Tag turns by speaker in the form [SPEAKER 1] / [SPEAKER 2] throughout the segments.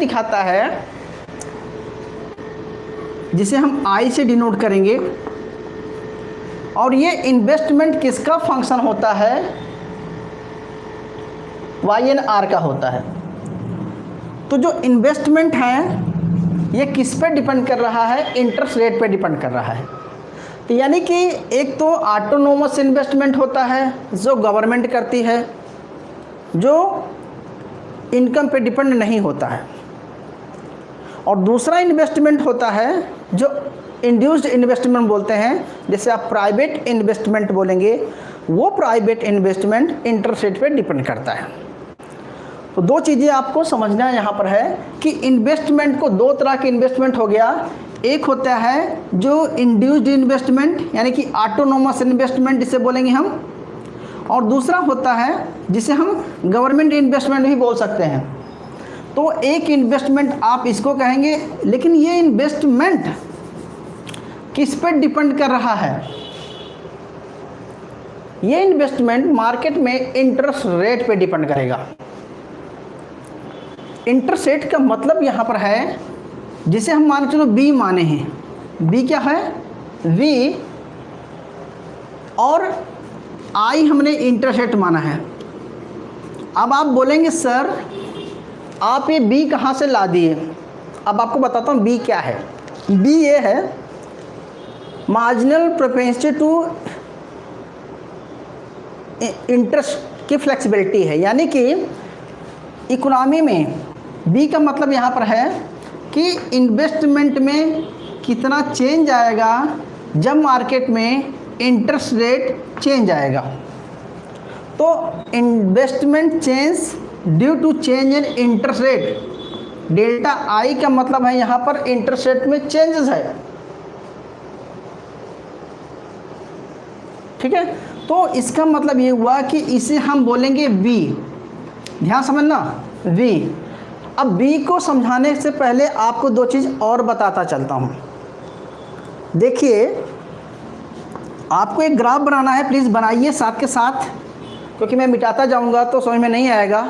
[SPEAKER 1] दिखाता है जिसे हम आई से डिनोट करेंगे, और ये इन्वेस्टमेंट किसका फंक्शन होता है, YNR का होता है। तो जो इन्वेस्टमेंट है ये किस पे डिपेंड कर रहा है, इंटरेस्ट रेट पे डिपेंड कर रहा है। तो यानी कि एक तो ऑटोनोमस इन्वेस्टमेंट होता है जो गवर्नमेंट करती है, जो इनकम पे डिपेंड नहीं होता है, और दूसरा इन्वेस्टमेंट होता है जो इंड्यूस्ड इन्वेस्टमेंट बोलते हैं, जैसे आप प्राइवेट इन्वेस्टमेंट बोलेंगे, वो प्राइवेट इन्वेस्टमेंट इंटरेस्ट रेट पे डिपेंड करता है। तो दो चीज़ें आपको समझना यहाँ पर है कि इन्वेस्टमेंट को दो तरह के इन्वेस्टमेंट हो गया, एक होता है जो इंड्यूस्ड इन्वेस्टमेंट यानी कि ऑटोनोमस इन्वेस्टमेंट जिसे बोलेंगे हम, और दूसरा होता है जिसे हम गवर्नमेंट इन्वेस्टमेंट भी बोल सकते हैं। तो एक इन्वेस्टमेंट आप इसको कहेंगे, लेकिन ये इन्वेस्टमेंट किस पर डिपेंड कर रहा है, ये इन्वेस्टमेंट मार्केट में इंटरेस्ट रेट पे डिपेंड करेगा। इंटरेस्ट रेट का मतलब यहाँ पर है, जिसे हम मान चलो बी माने हैं, बी क्या है, वी, और आई हमने इंटरेस्ट रेट माना है। अब आप बोलेंगे सर आप ये बी कहाँ से ला दिए, अब आपको बताता हूँ बी क्या है। बी ये है मार्जिनल प्रोपेंसिटी टू इंटरेस्ट की फ्लेक्सिबिलिटी है, यानी कि इकोनॉमी में बी का मतलब यहाँ पर है कि इन्वेस्टमेंट में कितना चेंज आएगा जब मार्केट में इंटरेस्ट रेट चेंज आएगा। तो investment change due to change in interest rate, delta I का मतलब है यहाँ पर इंटरेस्ट रेट में चेंजेस है। ठीक है, तो इसका मतलब ये हुआ कि इसे हम बोलेंगे बी, ध्यान समझना बी। अब बी को समझाने से पहले आपको दो चीज़ और बताता चलता हूँ। देखिए आपको एक ग्राफ बनाना है, प्लीज़ बनाइए साथ के साथ, क्योंकि मैं मिटाता जाऊँगा तो समझ में नहीं आएगा,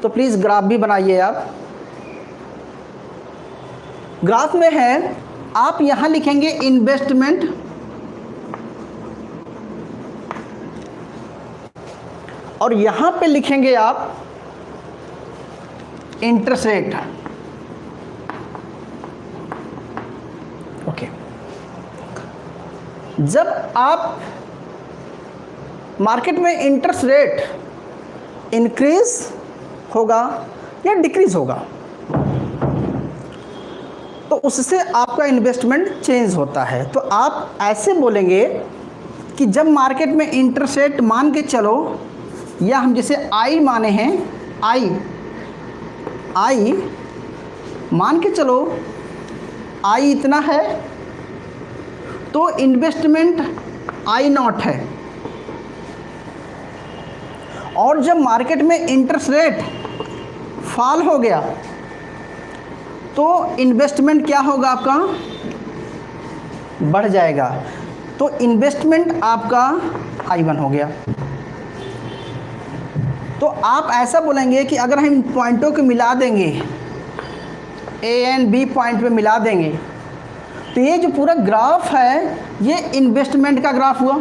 [SPEAKER 1] तो प्लीज़ ग्राफ भी बनाइए आप। ग्राफ में है, आप यहाँ लिखेंगे इन्वेस्टमेंट, और यहाँ पे लिखेंगे आप इंटरेस्ट रेट। ओके, जब आप मार्केट में इंटरेस्ट रेट इंक्रीज होगा या डिक्रीज होगा, तो उससे आपका इन्वेस्टमेंट चेंज होता है। तो आप ऐसे बोलेंगे कि जब मार्केट में इंटरेस्ट रेट मान के चलो, या हम जिसे आई माने हैं, आई मान के चलो आई इतना है, तो इन्वेस्टमेंट आई नॉट है। और जब मार्केट में इंटरेस्ट रेट फॉल हो गया तो इन्वेस्टमेंट क्या होगा, आपका बढ़ जाएगा। तो इन्वेस्टमेंट आपका I1 हो गया। तो आप ऐसा बोलेंगे कि अगर हम इन पॉइंटों को मिला देंगे, ए एंड बी पॉइंट पे मिला देंगे, तो ये जो पूरा ग्राफ है ये इन्वेस्टमेंट का ग्राफ हुआ।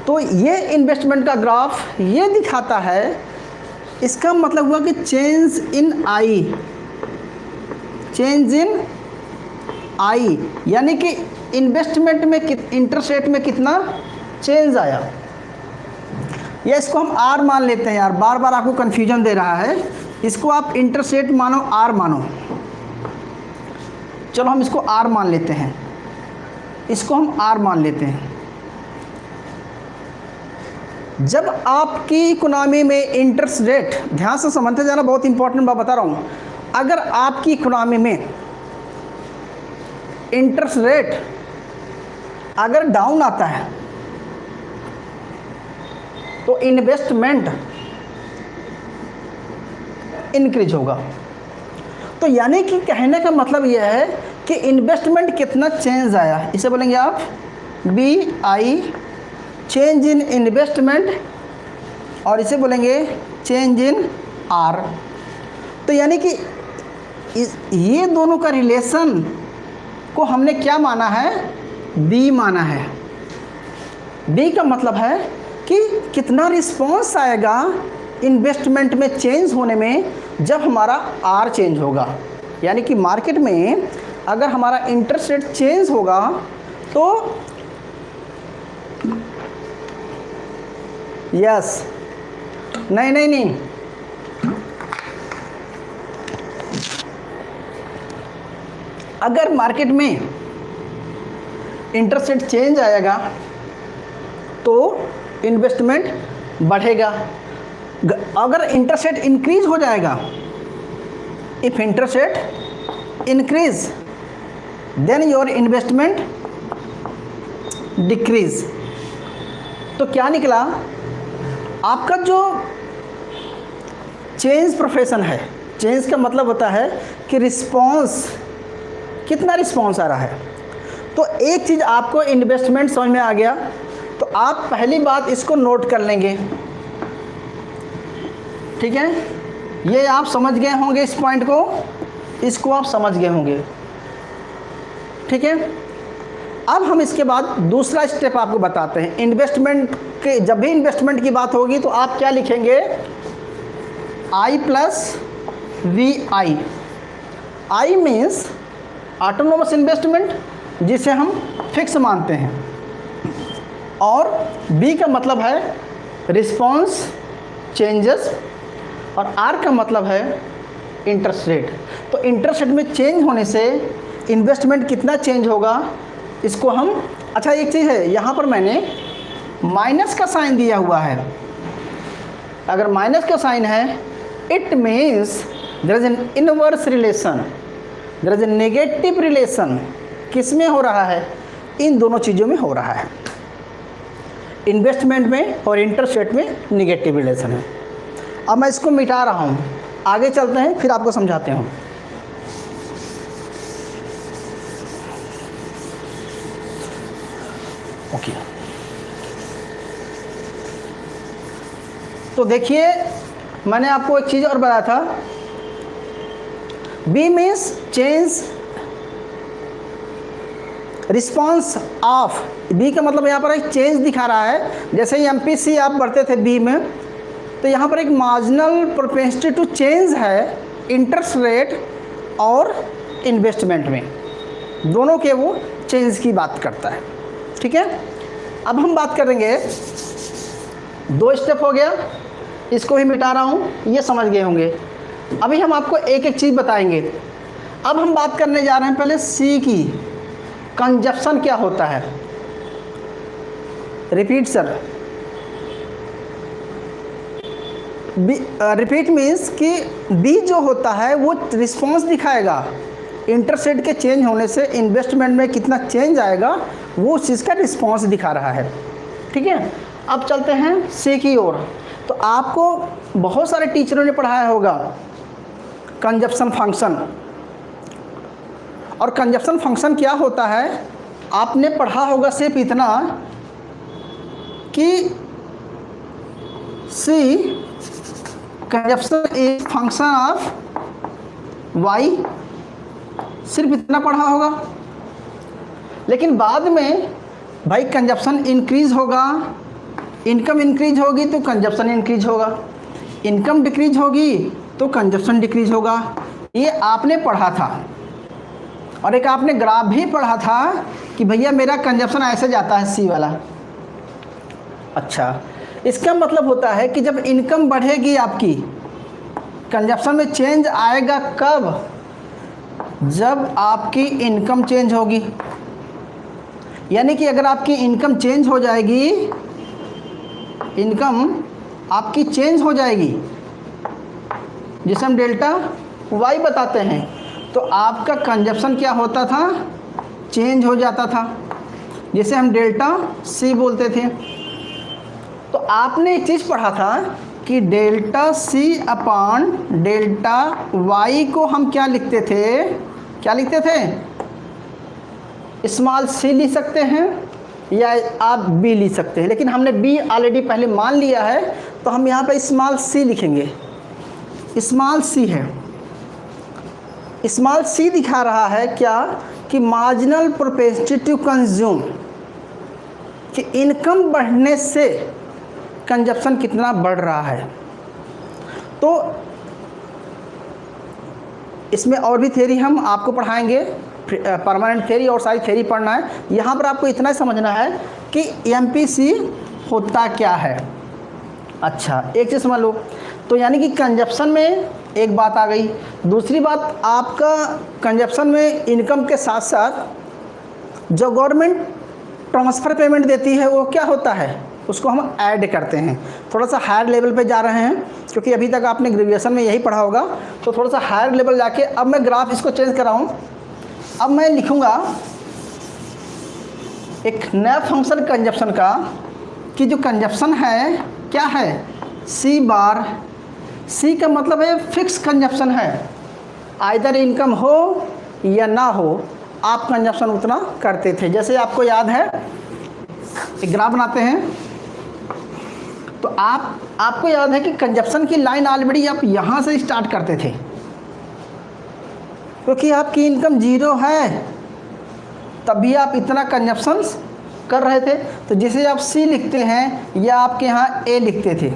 [SPEAKER 1] तो ये इन्वेस्टमेंट का ग्राफ ये दिखाता है, इसका मतलब हुआ कि चेंज इन आई, चेंज इन आई, यानी कि इन्वेस्टमेंट में इंटरेस्ट रेट में कितना चेंज आया। या इसको हम आर मान लेते हैं, यार बार बार आपको कन्फ्यूजन दे रहा है, इसको आप इंटरेस्ट रेट मानो, आर मानो। चलो हम इसको आर मान लेते हैं, इसको हम आर मान लेते हैं। जब आपकी इकोनॉमी में इंटरेस्ट रेट, ध्यान से समझते जाना, बहुत इंपॉर्टेंट बात बता रहा हूँ, अगर आपकी इकोनॉमी में इंटरेस्ट रेट अगर डाउन आता है तो इन्वेस्टमेंट इंक्रीज होगा। तो यानी कि कहने का मतलब यह है कि इन्वेस्टमेंट कितना चेंज आया, इसे बोलेंगे आप B I, change in investment, और इसे बोलेंगे चेंज इन आर। तो यानी कि ये दोनों का रिलेशन को हमने क्या माना है, बी माना है। बी का मतलब है कि कितना रिस्पॉन्स आएगा इन्वेस्टमेंट में चेंज होने में जब हमारा आर चेंज होगा। यानी कि मार्केट में अगर हमारा इंटरेस्ट रेट चेंज होगा तो यस, नहीं, अगर मार्केट में इंटरेस्ट रेट चेंज आएगा तो इन्वेस्टमेंट बढ़ेगा। अगर इंटरेस्ट रेट इंक्रीज हो जाएगा, if interest rate increase then your investment decrease. तो क्या निकला, आपका जो चेंज प्रोफेशन है, चेंज का मतलब होता है कि रिस्पॉन्स, कितना रिस्पॉन्स आ रहा है। तो एक चीज़ आपको इन्वेस्टमेंट समझ में आ गया, तो आप पहली बात इसको नोट कर लेंगे, ठीक है। ये आप समझ गए होंगे, इस पॉइंट को, इसको आप समझ गए होंगे, ठीक है। अब हम इसके बाद दूसरा स्टेप आपको बताते हैं। इन्वेस्टमेंट के, जब भी इन्वेस्टमेंट की बात होगी तो आप क्या लिखेंगे, I plus V I. I means autonomous investment, जिसे हम फिक्स मानते हैं, और बी का मतलब है रिस्पॉन्स चेंजेस, और आर का मतलब है इंटरेस्ट रेट। तो इंटरेस्ट रेट में चेंज होने से इन्वेस्टमेंट कितना चेंज होगा, इसको हम, अच्छा एक चीज़ है, यहाँ पर मैंने माइनस का साइन दिया हुआ है। अगर माइनस का साइन है, it means there is an inverse relation, there is a negative relation. किस में हो रहा है, इन दोनों चीज़ों में हो रहा है, इन्वेस्टमेंट में और इंटरेस्ट रेट में नेगेटिव रिलेशन है। अब मैं इसको मिटा रहा हूँ, आगे चलते हैं, फिर आपको समझाते हूँ। ओके, तो देखिए मैंने आपको एक चीज़ और बताया था, B means change response of, B का मतलब यहाँ पर एक चेंज दिखा रहा है। जैसे ही एमपीसी आप बढ़ते थे बी में, तो यहाँ पर एक मार्जिनल प्रोपेंसिटी टू चेंज है इंटरेस्ट रेट और इन्वेस्टमेंट में, दोनों के वो चेंज की बात करता है, ठीक है। अब हम बात करेंगे, दो स्टेप हो गया, इसको ही मिटा रहा हूँ, ये समझ गए होंगे। अभी हम आपको एक एक चीज़ बताएंगे। अब हम बात करने जा रहे हैं पहले सी की, कंजप्शन क्या होता है। रिपीट सर, रिपीट मीन्स कि बी जो होता है वो रिस्पॉन्स दिखाएगा, इंटरेस्ट रेट के चेंज होने से इन्वेस्टमेंट में कितना चेंज आएगा, वो उस चीज़ का रिस्पॉन्स दिखा रहा है, ठीक है। अब चलते हैं सी की ओर। तो आपको बहुत सारे टीचरों ने पढ़ाया होगा कंजप्शन फंक्शन, और कंजप्शन फंक्शन क्या होता है आपने पढ़ा होगा सिर्फ इतना कि C consumption is function of Y, सिर्फ इतना पढ़ा होगा। लेकिन बाद में भाई कंजप्शन इंक्रीज होगा, इनकम इंक्रीज होगी तो कंजप्शन इंक्रीज होगा, इनकम डिक्रीज होगी तो कंजप्शन डिक्रीज होगा, ये आपने पढ़ा था। और एक आपने ग्राफ भी पढ़ा था कि भैया मेरा कंजप्शन ऐसे जाता है सी वाला। अच्छा, इसका मतलब होता है कि जब इनकम बढ़ेगी आपकी, कंजप्शन में चेंज आएगा कब, जब आपकी इनकम चेंज होगी। यानी कि अगर आपकी इनकम चेंज हो जाएगी, इनकम आपकी चेंज हो जाएगी, जिसे हम डेल्टा वाई बताते हैं, तो आपका कंजप्शन क्या होता था, चेंज हो जाता था, जिसे हम डेल्टा सी बोलते थे। तो आपने एक चीज़ पढ़ा था कि delta C upon delta Y को हम क्या लिखते थे, क्या लिखते थे, स्मॉल सी लिख सकते हैं या आप बी लिख सकते हैं, लेकिन हमने बी ऑलरेडी पहले मान लिया है, तो हम यहाँ पे स्मॉल सी लिखेंगे। स्मॉल सी है। स्मॉल सी दिखा रहा है क्या कि मार्जिनल प्रोपेंसिटी टू कंज्यूम, कि इनकम बढ़ने से कंजप्शन कितना बढ़ रहा है। तो इसमें और भी थ्योरी हम आपको पढ़ाएंगे, परमानेंट थ्योरी और सारी थ्योरी पढ़ना है। यहाँ पर आपको इतना समझना है कि एमपीसी होता क्या है। अच्छा, एक चीज़ समझ लो, तो यानी कि कंजप्शन में एक बात आ गई। दूसरी बात, आपका कंजप्शन में इनकम के साथ साथ जो गवर्नमेंट ट्रांसफ़र पेमेंट देती है वो क्या होता है, उसको हम ऐड करते हैं। थोड़ा सा हायर लेवल पे जा रहे हैं, क्योंकि अभी तक आपने ग्रेजुएशन में यही पढ़ा होगा, तो थोड़ा सा हायर लेवल जाके अब मैं ग्राफ इसको चेंज कर रहा हूँ। अब मैं लिखूँगा एक नया फंक्शन कंजप्शन का, कि जो कंजप्शन है क्या है, सी बार। सी का मतलब है फिक्स कंजप्शन है, आइदर इनकम हो या ना हो, आप कंजप्शन उतना करते थे। जैसे आपको याद है, एक ग्राफ बनाते हैं, तो आपको याद है कि कंजप्शन की लाइन ऑलरेडी आप यहाँ से स्टार्ट करते थे, क्योंकि आपकी इनकम जीरो है, तभी आप इतना कंजप्शन कर रहे थे। तो जिसे आप सी लिखते हैं या आपके यहाँ ए लिखते थे,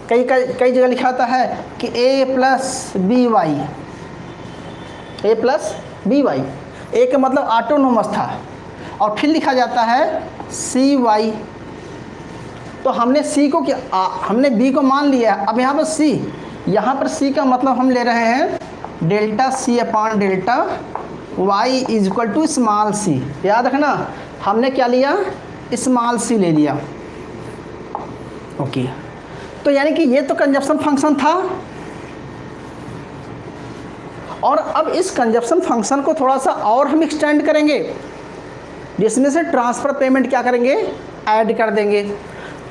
[SPEAKER 1] कई जगह लिखा होता है कि ए प्लस बी वाई, ए प्लस बी वाई। ए का मतलब ऑटोनोमस था, और फिर लिखा जाता है सी वाई। तो हमने सी को क्या, हमने बी को मान लिया। अब यहाँ पर सी, यहाँ पर सी का मतलब हम ले रहे हैं delta C upon delta Y is equal to small C. याद रखना, हमने क्या लिया, स्मॉल सी ले लिया। ओके, तो यानी कि ये तो कंजप्शन फंक्शन था, और अब इस कंजप्शन फंक्शन को थोड़ा सा और हम एक्सटेंड करेंगे, जिसमें से ट्रांसफ़र पेमेंट क्या करेंगे, ऐड कर देंगे।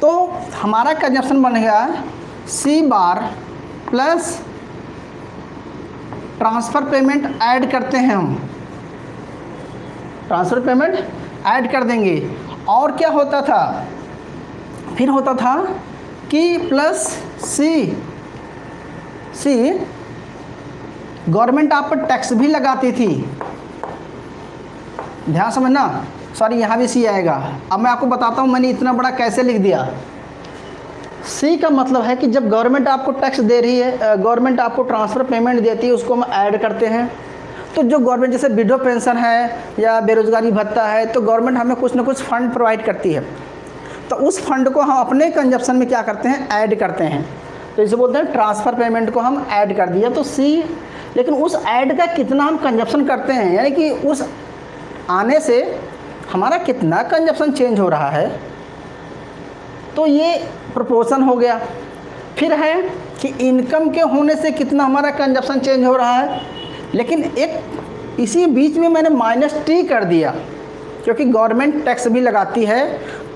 [SPEAKER 1] तो हमारा कंजप्शन बन गया सी बार प्लस ट्रांसफ़र पेमेंट ऐड करते हैं हम, ट्रांसफ़र पेमेंट ऐड कर देंगे। और क्या होता था, फिर होता था कि प्लस सी गवर्नमेंट आप पर टैक्स भी लगाती थी। ध्यान समझना, सॉरी यहाँ भी सी आएगा। अब मैं आपको बताता हूँ मैंने इतना बड़ा कैसे लिख दिया। सी का मतलब है कि जब गवर्नमेंट आपको टैक्स दे रही है, गवर्नमेंट आपको ट्रांसफ़र पेमेंट देती है, उसको हम ऐड करते हैं। तो जो गवर्नमेंट, जैसे विडो पेंशन है या बेरोज़गारी भत्ता है, तो गवर्नमेंट हमें कुछ ना कुछ फ़ंड प्रोवाइड करती है, तो उस फंड को हम अपने कंजप्शन में क्या करते हैं, ऐड करते हैं। तो इसे बोलते हैं ट्रांसफ़र पेमेंट को हम ऐड कर दिया, तो सी। लेकिन उस ऐड का कितना हम कंजप्शन करते हैं, यानी कि उस आने से हमारा कितना कंजप्शन चेंज हो रहा है, तो ये प्रोपोर्शन हो गया। फिर है कि इनकम के होने से कितना हमारा कंजप्शन चेंज हो रहा है। लेकिन एक इसी बीच में मैंने माइनस टी कर दिया, क्योंकि गवर्नमेंट टैक्स भी लगाती है,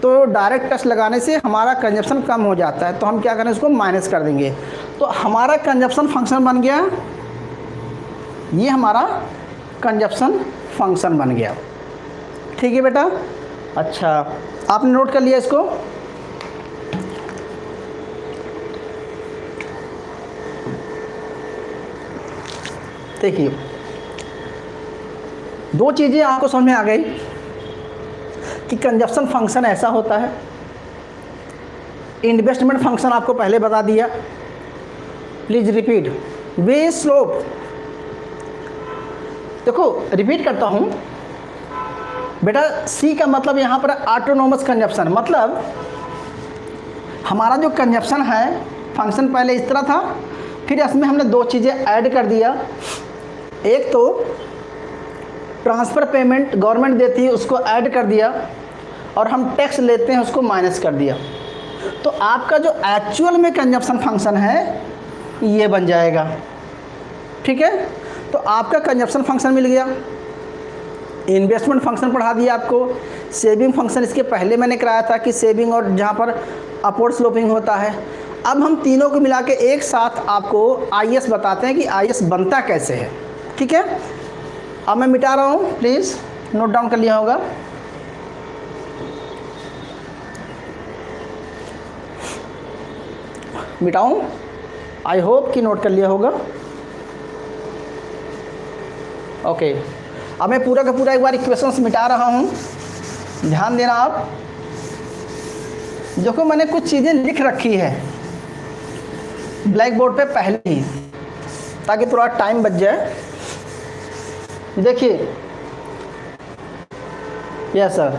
[SPEAKER 1] तो डायरेक्ट टैक्स लगाने से हमारा कंजप्शन कम हो जाता है, तो हम क्या करें, उसको माइनस कर देंगे। तो हमारा कंजप्शन फंक्शन बन गया, ये हमारा कंजप्शन फंक्शन बन गया। ठीक है बेटा, अच्छा आपने नोट कर लिया इसको। देखिए, दो चीज़ें आपको समझ में आ गई कि कंजप्शन फंक्शन ऐसा होता है। इन्वेस्टमेंट फंक्शन आपको पहले बता दिया, प्लीज़ रिपीट वे स्लोप। देखो रिपीट करता हूँ बेटा, सी का मतलब यहाँ पर ऑटोनोमस कंजप्शन, मतलब हमारा जो कंजप्शन है फंक्शन पहले इस तरह था, फिर इसमें हमने दो चीज़ें ऐड कर दिया। एक तो ट्रांसफ़र पेमेंट गवर्नमेंट देती है, उसको ऐड कर दिया, और हम टैक्स लेते हैं उसको माइनस कर दिया। तो आपका जो एक्चुअल में कंजप्शन फंक्शन है ये बन जाएगा। ठीक है, तो आपका कंजप्शन फंक्शन मिल गया। इन्वेस्टमेंट फंक्शन पढ़ा दिया आपको। सेविंग फंक्शन इसके पहले मैंने कराया था कि सेविंग और जहाँ पर अपवर्ड स्लोपिंग होता है। अब हम तीनों को मिला के एक साथ आपको आईएस बताते हैं कि आईएस बनता कैसे है। ठीक है, अब मैं मिटा रहा हूँ, प्लीज़ नोट डाउन कर लिया होगा। मिटाऊँ? आई होप कि नोट कर लिया होगा। ओके, अब मैं पूरा का पूरा एक बार इक्वेशंस मिटा रहा हूँ, ध्यान देना आप। देखो मैंने कुछ चीज़ें लिख रखी है ब्लैक बोर्ड पे पहले ही, ताकि थोड़ा टाइम बच जाए। देखिए, yes sir,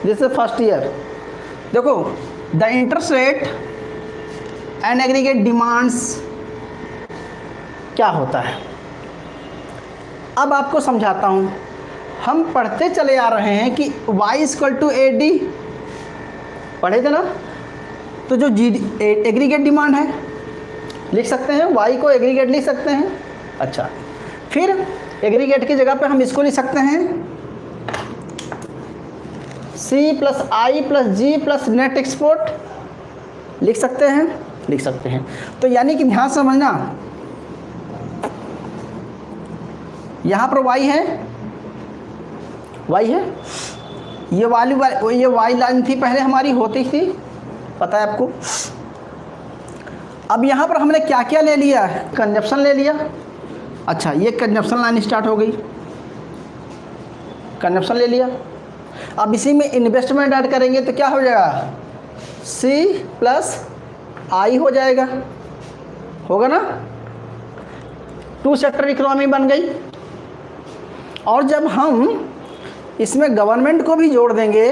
[SPEAKER 1] this is first year. देखो, the interest rate and aggregate demands क्या होता है, अब आपको समझाता हूँ। हम पढ़ते चले आ रहे हैं कि y = AD, पढ़े थे ना। तो जो एग्रीगेट डिमांड है लिख सकते हैं, y को एग्रीगेट लिख सकते हैं। अच्छा, फिर एग्रीगेट की जगह पे हम इसको लिख सकते हैं C + I + G + net export, लिख सकते हैं, लिख सकते हैं। तो यानी कि ध्यान समझना, यहाँ पर y है, y है, ये वाली ये y लाइन थी पहले हमारी होती थी, पता है आपको। अब यहाँ पर हमने क्या क्या ले लिया, कंजप्शन ले लिया। अच्छा, ये कंजप्शन लाइन स्टार्ट हो गई, कंजप्शन ले लिया। अब इसी में इन्वेस्टमेंट ऐड करेंगे तो क्या हो जाएगा, C + I हो जाएगा, होगा ना। 2 सेक्टर इकोनॉमी बन गई। और जब हम इसमें गवर्नमेंट को भी जोड़ देंगे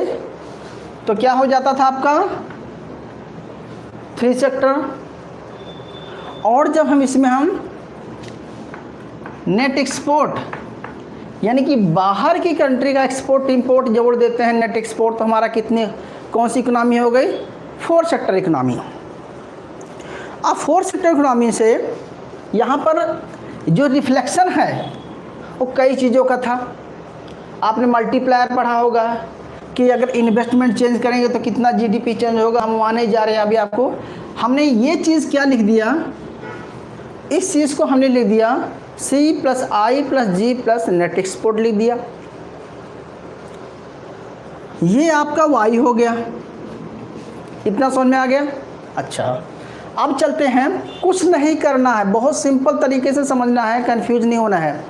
[SPEAKER 1] तो क्या हो जाता था आपका 3 सेक्टर। और जब हम इसमें नेट एक्सपोर्ट, यानी कि बाहर की कंट्री का एक्सपोर्ट इंपोर्ट जोड़ देते हैं नेट एक्सपोर्ट, तो हमारा कितने, कौन सी इकोनॉमी हो गई, 4 सेक्टर इकोनॉमी। अब 4 सेक्टर इकोनॉमी से यहाँ पर जो रिफ्लेक्शन है वो कई चीज़ों का था। आपने मल्टीप्लायर पढ़ा होगा कि अगर इन्वेस्टमेंट चेंज करेंगे तो कितना GDP चेंज होगा, हम वहाँ नहीं जा रहे हैं अभी। आपको हमने ये चीज़ क्या लिख दिया, इस चीज़ को हमने लिख दिया C + I + G + net export लिख दिया। ये आपका Y हो गया, इतना समझ में आ गया। अच्छा, अब चलते हैं, कुछ नहीं करना है, बहुत सिंपल तरीके से समझना है, कंफ्यूज नहीं होना है।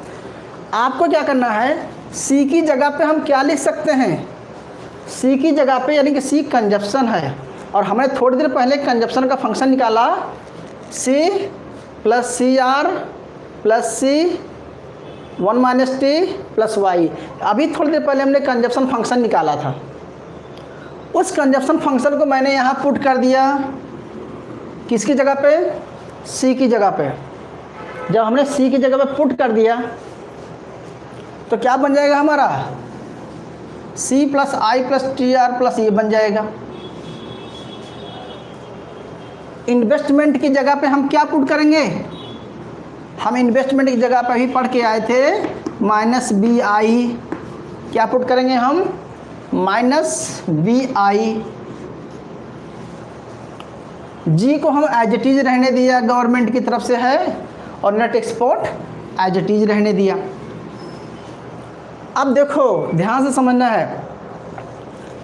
[SPEAKER 1] आपको क्या करना है, C की जगह पे हम क्या लिख सकते हैं, C की जगह पे, यानी कि C कंजप्शन है, और हमने थोड़ी देर पहले कंजप्शन का फंक्शन निकाला, C + CR + C 1 - T + Y। अभी थोड़ी देर पहले हमने कंजप्शन फंक्शन निकाला था, उस कंजप्शन फंक्शन को मैंने यहाँ पुट कर दिया, किसकी जगह पे, C की जगह पे। जब हमने C की जगह पे पुट कर दिया तो क्या बन जाएगा हमारा, C + I + TR + ये बन जाएगा। इन्वेस्टमेंट की जगह पे हम क्या पुट करेंगे, हम इन्वेस्टमेंट की जगह पे ही पढ़ के आए थे -BI, क्या पुट करेंगे हम, -BI। G को हम एज इट इज रहने दिया, गवर्नमेंट की तरफ से है, और net export as it is रहने दिया। अब देखो, ध्यान से समझना है।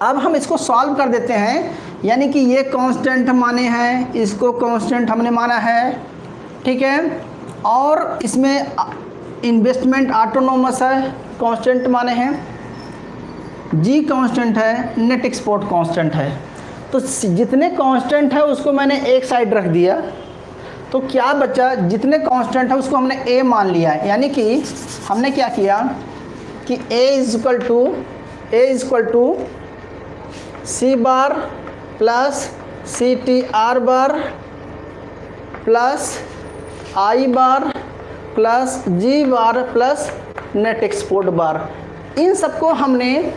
[SPEAKER 1] अब हम इसको सॉल्व कर देते हैं, यानी कि ये कांस्टेंट माने हैं, इसको कांस्टेंट हमने माना है, ठीक है। और इसमें इन्वेस्टमेंट ऑटोनोमस है, कांस्टेंट माने हैं, G कांस्टेंट है, नेट एक्सपोर्ट कांस्टेंट है। तो जितने कांस्टेंट है उसको मैंने एक साइड रख दिया, तो क्या बचा, जितने कांस्टेंट है उसको हमने A मान लिया। यानी कि हमने क्या किया कि A = C bar + CTR bar + I bar + G bar + net export bar. इन सबको हमने,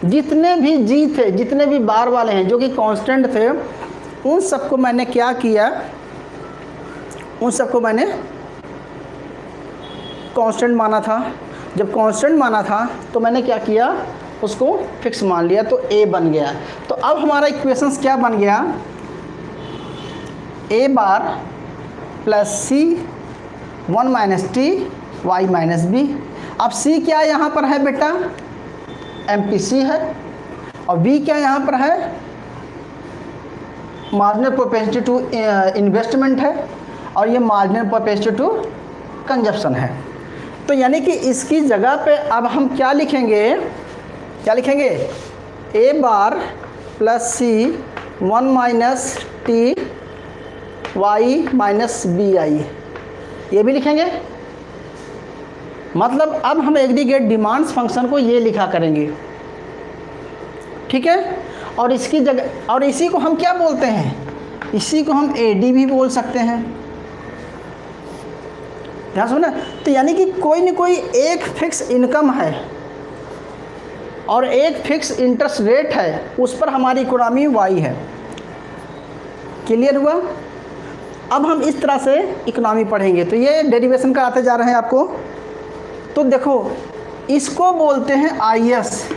[SPEAKER 1] जितने भी G थे, जितने भी बार वाले हैं जो कि कांस्टेंट थे, उन सबको मैंने क्या किया, उन सबको मैंने कांस्टेंट माना था। जब कांस्टेंट माना था तो मैंने क्या किया, उसको फिक्स मान लिया, तो A बन गया। तो अब हमारा इक्वेशंस क्या बन गया, A bar + C 1 - T Y - B। अब C क्या यहाँ पर है बेटा, MPC है, और B क्या यहाँ पर है, मार्जिनल प्रोपेंसिटी टू इन्वेस्टमेंट है, और ये मार्जिनल प्रोपेगेशन टू कंजप्शन है। तो यानी कि इसकी जगह पे अब हम क्या लिखेंगे, क्या लिखेंगे, A bar plus C 1 minus T Y minus B I, ये भी लिखेंगे। मतलब अब हम एग्रीगेट डिमांड्स फंक्शन को ये लिखा करेंगे, ठीक है। और इसकी जगह, और इसी को हम क्या बोलते हैं, इसी को हम एडी भी बोल सकते हैं, ध्यान सुना। तो यानी कि कोई न कोई एक फिक्स इनकम है और एक फिक्स इंटरेस्ट रेट है, उस पर हमारी इकोनॉमी वाई है। क्लियर हुआ। अब हम इस तरह से इकोनॉमी पढ़ेंगे। तो ये डेरिवेशन का आते जा रहे हैं आपको। तो देखो, इसको बोलते हैं आईएस,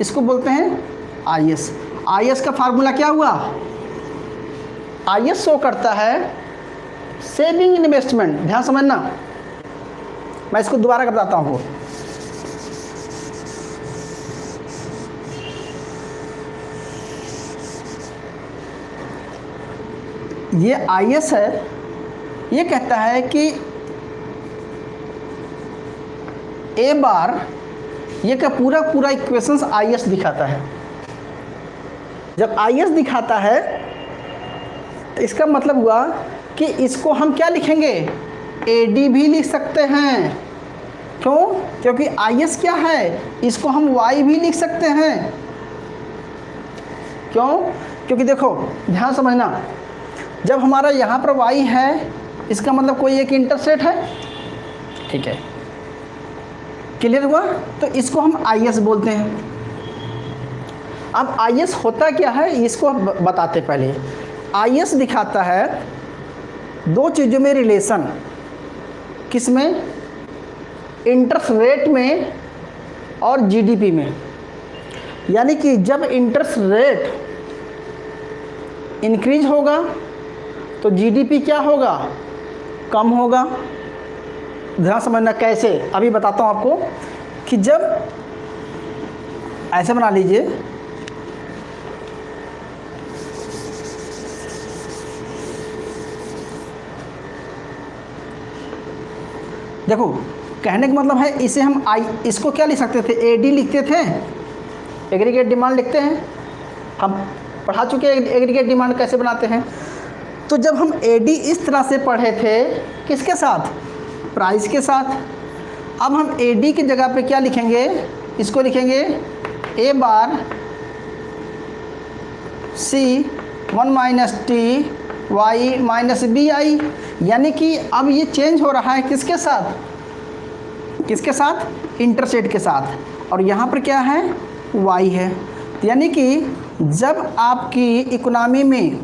[SPEAKER 1] इसको बोलते हैं आईएस। आईएस का फार्मूला क्या हुआ, आईएस शो करता है सेविंग इन्वेस्टमेंट। ध्यान समझना, मैं इसको दोबारा बताता हूँ। ये आईएस है, ये कहता है कि ए बार, ये का पूरा पूरा इक्वेशंस आईएस दिखाता है। जब आईएस दिखाता है तो इसका मतलब हुआ कि इसको हम क्या लिखेंगे, एडी भी लिख सकते हैं। क्यों, क्योंकि आईएस क्या है, इसको हम वाई भी लिख सकते हैं। क्यों, क्योंकि देखो ध्यान समझना, जब हमारा यहाँ पर वाई है, इसका मतलब कोई एक इंटरेस्ट रेट है, ठीक है। क्लियर हुआ। तो इसको हम आईएस बोलते हैं। अब आईएस होता क्या है, इसको बताते पहले। आईएस दिखाता है दो चीज़ों में रिलेशन, किसमें, इंटरेस्ट रेट में और जीडीपी में। यानी कि जब इंटरेस्ट रेट इंक्रीज होगा तो जीडीपी क्या होगा, कम होगा। ध्यान समझना कैसे, अभी बताता हूँ आपको। कि जब ऐसे बना लीजिए, देखो कहने का मतलब है, इसे हम इसको क्या लिख सकते थे, एडी लिखते थे, एग्रीगेट डिमांड लिखते हैं। हम पढ़ा चुके हैं एग्रीगेट डिमांड कैसे बनाते हैं। तो जब हम एडी इस तरह से पढ़े थे, किसके साथ, प्राइस के साथ। अब हम एडी की जगह पे क्या लिखेंगे, इसको लिखेंगे A bar C 1 minus T Y minus B I. यानी कि अब ये चेंज हो रहा है किसके साथ, किसके साथ, इंटरेस्ट रेट के साथ। और यहाँ पर क्या है, वाई है। यानी कि जब आपकी इकोनॉमी में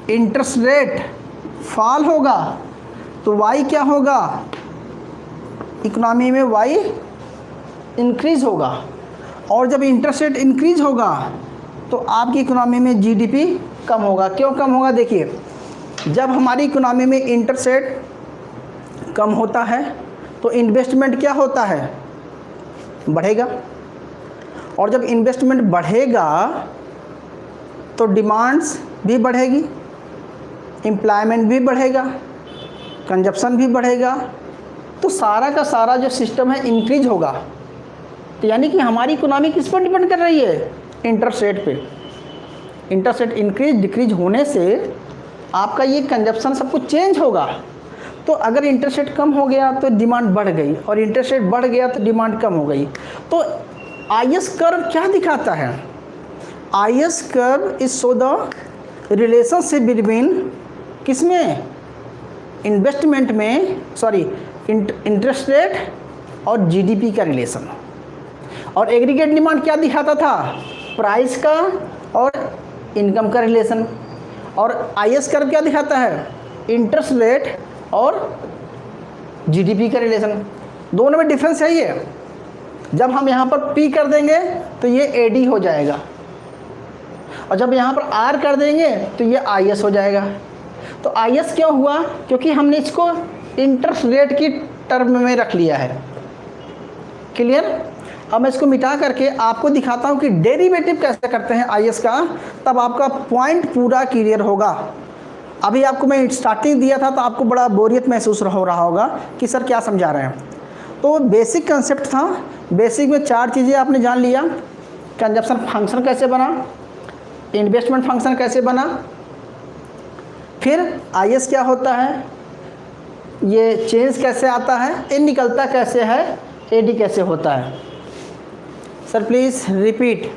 [SPEAKER 1] इंटरेस्ट रेट फॉल होगा तो वाई क्या होगा, इकोनॉमी में वाई इंक्रीज होगा। और जब इंटरेस्ट रेट इंक्रीज होगा तो आपकी इकोनॉमी में जीडीपी कम होगा। क्यों कम होगा, देखिए, जब हमारी इकोनॉमी में इंटरेस्ट रेट कम होता है तो इन्वेस्टमेंट क्या होता है, बढ़ेगा। और जब इन्वेस्टमेंट बढ़ेगा तो डिमांड्स भी बढ़ेगी, एम्प्लॉयमेंट भी बढ़ेगा, कंजप्शन भी बढ़ेगा। तो सारा का सारा जो सिस्टम है इंक्रीज होगा। तो यानी कि हमारी इकोनॉमी किस पर डिपेंड कर रही है, इंटरेस्ट रेट पे। इंटरेस्ट रेट इंक्रीज डिक्रीज होने से आपका ये कंजप्शन सब कुछ चेंज होगा। तो अगर इंटरेस्ट रेट कम हो गया तो डिमांड बढ़ गई, और इंटरेस्ट रेट बढ़ गया तो डिमांड कम हो गई। तो आईएस कर्व क्या दिखाता है, IS curve is show the relationship between, किसमें, इन्वेस्टमेंट में, सॉरी इंटरेस्ट रेट और जीडीपी का रिलेशन। और एग्रीगेट डिमांड क्या दिखाता था, प्राइस का और इनकम का रिलेशन। और आईएस कर्व क्या दिखाता है, इंटरेस्ट रेट और जीडीपी का रिलेशन। दोनों में डिफरेंस यही है। जब हम यहाँ पर पी कर देंगे तो ये एडी हो जाएगा, और जब यहाँ पर आर कर देंगे तो ये आईएस हो जाएगा। तो आईएस क्यों हुआ, क्योंकि हमने इसको इंटरेस्ट रेट की टर्म में रख लिया है। क्लियर। अब मैं इसको मिटा करके आपको दिखाता हूँ कि डेरिवेटिव कैसे करते हैं आईएस का, तब आपका पॉइंट पूरा क्लियर होगा। अभी आपको मैं स्टार्टिंग दिया था तो आपको बड़ा बोरियत महसूस हो रहा होगा कि सर क्या समझा रहे हैं। तो बेसिक कंसेप्ट था, बेसिक में 4 चीज़ें आपने जान लिया। कंजप्शन फंक्शन कैसे बना, इन्वेस्टमेंट फंक्शन कैसे बना, फिर IS क्या होता है, ये चेंज कैसे आता है, ये निकलता कैसे है, AD कैसे होता है। Sir please repeat.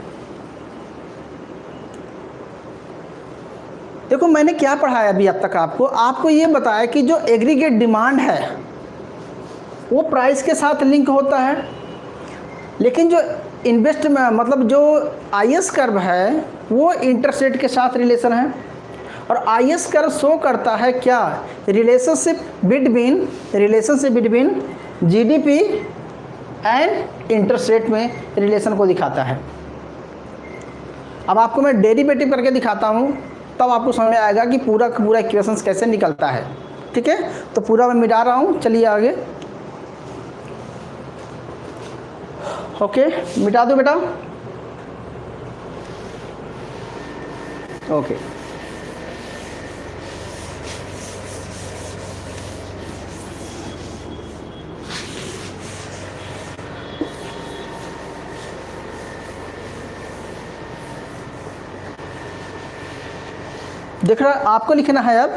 [SPEAKER 1] देखो मैंने क्या पढ़ाया अभी अब तक आपको ये बताया कि जो एग्रीगेट डिमांड है वो प्राइस के साथ लिंक होता है, लेकिन जो इन्वेस्ट मतलब जो IS कर्व है वो इंटरेस्ट रेट के साथ रिलेशन है। और IS कर्व शो करता है क्या, relationship between GDP and interest rate में रिलेशन को दिखाता है। अब आपको मैं डेरिवेटिव करके दिखाता हूँ, तब आपको समझ में आएगा कि पूरा इक्वेशंस कैसे निकलता है। ठीक है, तो पूरा मैं मिटा रहा हूँ, चलिए आगे। ओके, मिटा दो बेटा। ओके, देख रहा, आपको लिखना है अब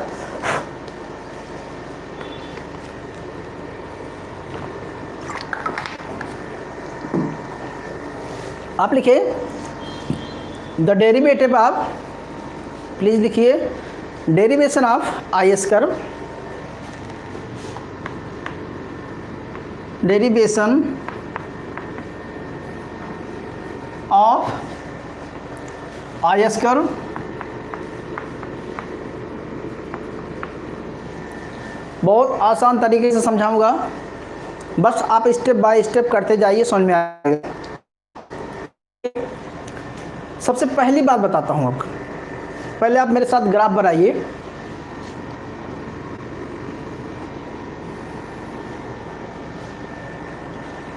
[SPEAKER 1] आप लिखिए द डेरिवेटिव ऑफ, प्लीज लिखिए derivation of IS curve, derivation of IS curve. बहुत आसान तरीके से समझाऊंगा, बस आप स्टेप बाय स्टेप करते जाइए, समझ में आएगा। सबसे पहली बात बताता हूं आपको, पहले आप मेरे साथ ग्राफ बनाइए।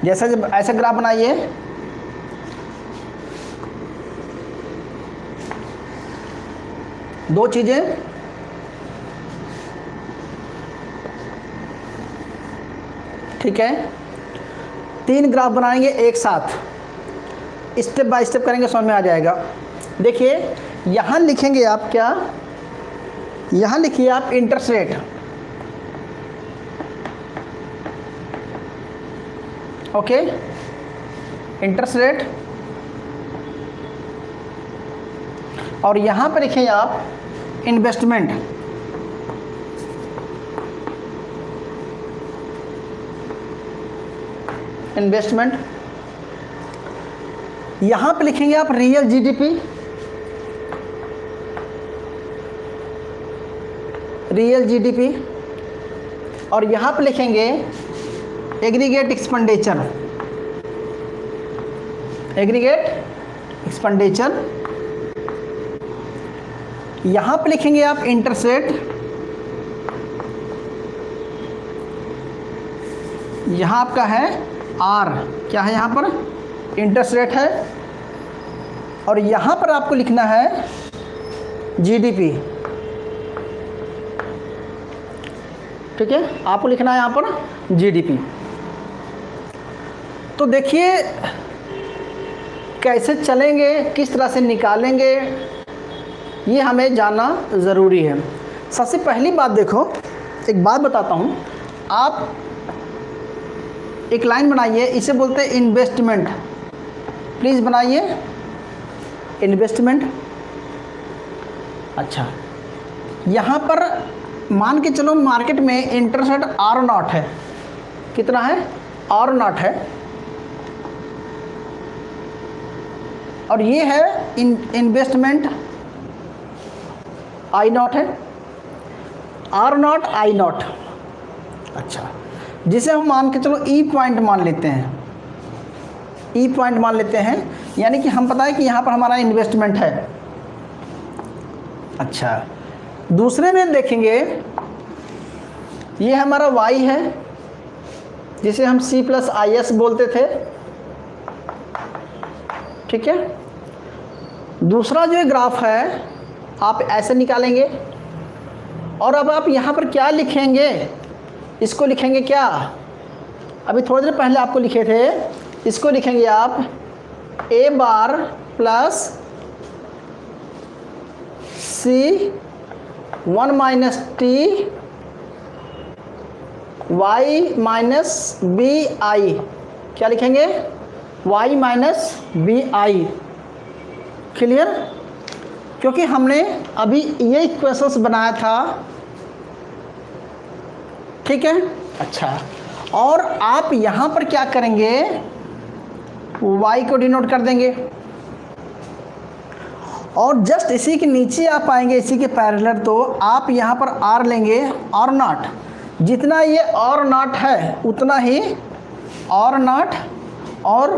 [SPEAKER 1] जैसा जब ऐसा ग्राफ बनाइए, दो चीजें, ठीक है, 3 ग्राफ बनाएंगे एक साथ, स्टेप बाय स्टेप करेंगे, समझ में आ जाएगा। देखिए यहां लिखेंगे आप क्या, यहां लिखिए आप interest rate, okay, interest rate, और यहां पर लिखिए आप इन्वेस्टमेंट, यहां पे लिखेंगे आप रियल GDP, और यहां पे लिखेंगे एग्रीगेट एक्सपेंडिचर, यहां पे लिखेंगे आप इंटरेस्ट रेट, यहां आपका है R, क्या है यहाँ पर, इंटरेस्ट रेट है, और यहाँ पर आपको लिखना है GDP, ठीक है, आपको लिखना है यहाँ पर GDP। तो देखिए कैसे चलेंगे, किस तरह से निकालेंगे, ये हमें जानना ज़रूरी है। सबसे पहली बात देखो, एक बात बताता हूँ, आप एक लाइन बनाइए, इसे बोलते हैं इन्वेस्टमेंट, प्लीज़ बनाइए इन्वेस्टमेंट। अच्छा, यहाँ पर मान के चलो मार्केट में इंटरेस्ट रेट R0 है, कितना है, R0 है, और ये है इन्वेस्टमेंट I0 है, R0 I0। अच्छा, जिसे हम मान के चलो E पॉइंट मान लेते हैं, यानी कि हम पता है कि यहाँ पर हमारा इन्वेस्टमेंट है। अच्छा, दूसरे में देखेंगे, ये हमारा Y है, जिसे हम C+IS बोलते थे, ठीक है। दूसरा जो ग्राफ है आप ऐसे निकालेंगे, और अब आप यहाँ पर क्या लिखेंगे, इसको लिखेंगे क्या, अभी थोड़ी देर पहले आपको लिखे थे, इसको लिखेंगे आप A bar plus C 1 minus T Y minus B I, क्या लिखेंगे, y minus B I. Clear? क्योंकि हमने अभी ये इक्वेशंस बनाया था, ठीक है। अच्छा, और आप यहाँ पर क्या करेंगे, y को डिनोट कर देंगे और जस्ट इसी के नीचे आप आएंगे, इसी के पैरेलल, तो आप यहाँ पर r लेंगे, r नॉट, जितना ये r नॉट है उतना ही r नॉट और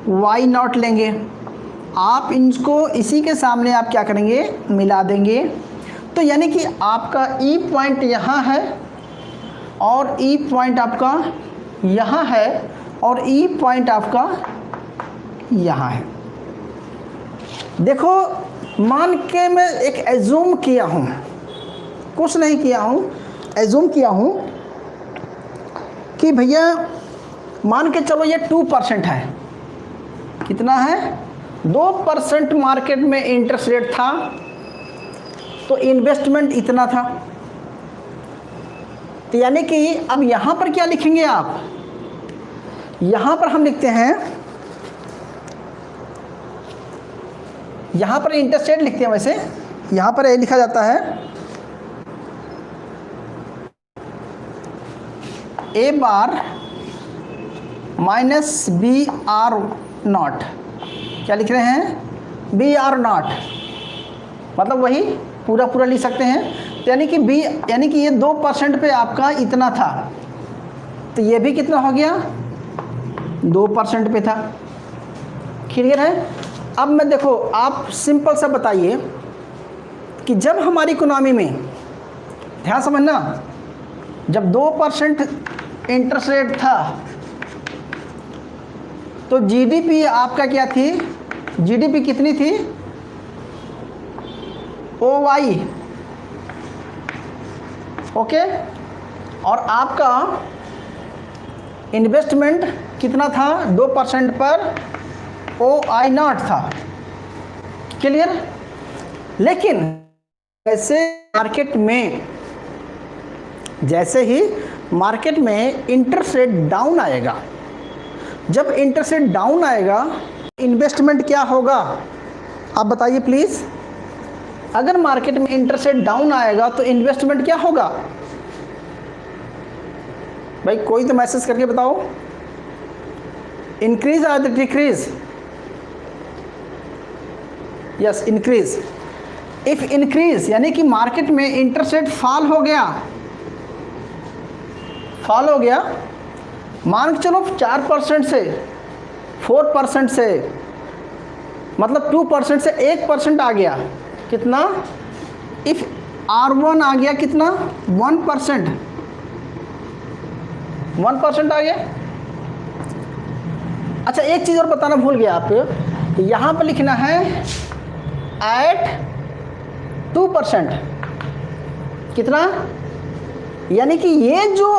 [SPEAKER 1] y नॉट लेंगे। आप इनको इसी के सामने आप क्या करेंगे, मिला देंगे। तो यानी कि आपका ई पॉइंट यहाँ है और ई पॉइंट आपका यहाँ है और ई पॉइंट आपका यहाँ है। देखो, मान के मैं एक एज्यूम किया हूँ, कुछ नहीं किया हूँ, एज्यूम किया हूँ कि भैया मान के चलो ये 2% है, कितना है, 2% मार्केट में इंटरेस्ट रेट था, तो इन्वेस्टमेंट इतना था। तो यानी कि अब यहाँ पर क्या लिखेंगे आप, यहाँ पर हम लिखते हैं, यहाँ पर इंटरेस्ट रेट लिखते हैं, वैसे यहाँ पर ये लिखा जाता है ए बार माइनस बी आर नॉट, क्या लिख रहे हैं, बी आर नॉट, मतलब वही पूरा पूरा लिख सकते हैं। तो यानी कि बी, यानी कि ये 2% पे आपका इतना था, तो ये भी कितना हो गया, 2% पे था। क्लियर है? अब मैं देखो, आप सिंपल सा बताइए कि जब हमारी इकोनॉमी में, ध्यान समझना, जब 2% इंटरेस्ट रेट था तो जीडीपी आपका क्या थी, जीडीपी कितनी थी, OY, ओके, और आपका इन्वेस्टमेंट कितना था, 2% पर OI नॉट था। क्लियर? लेकिन जैसे मार्केट में, जैसे ही मार्केट में इंटरेस्ट रेट डाउन आएगा, जब इंटरेस्ट रेट डाउन आएगा, इन्वेस्टमेंट क्या होगा, आप बताइए प्लीज़। अगर मार्केट में इंटरेस्ट रेट डाउन आएगा तो इन्वेस्टमेंट क्या होगा, भाई कोई तो मैसेज करके बताओ, इंक्रीज और decrease, yes increase. If increase यानी कि मार्केट में इंटरेस्ट रेट फॉल हो गया, फॉल हो गया, मान के चलो 4% से 4% से, मतलब 2% से 1% आ गया, कितना, इफ R1 आ गया कितना, 1%, 1% आ गया। अच्छा, एक चीज़ और बताना भूल गया आप, यहाँ पर लिखना है एट 2%, कितना, यानी कि ये जो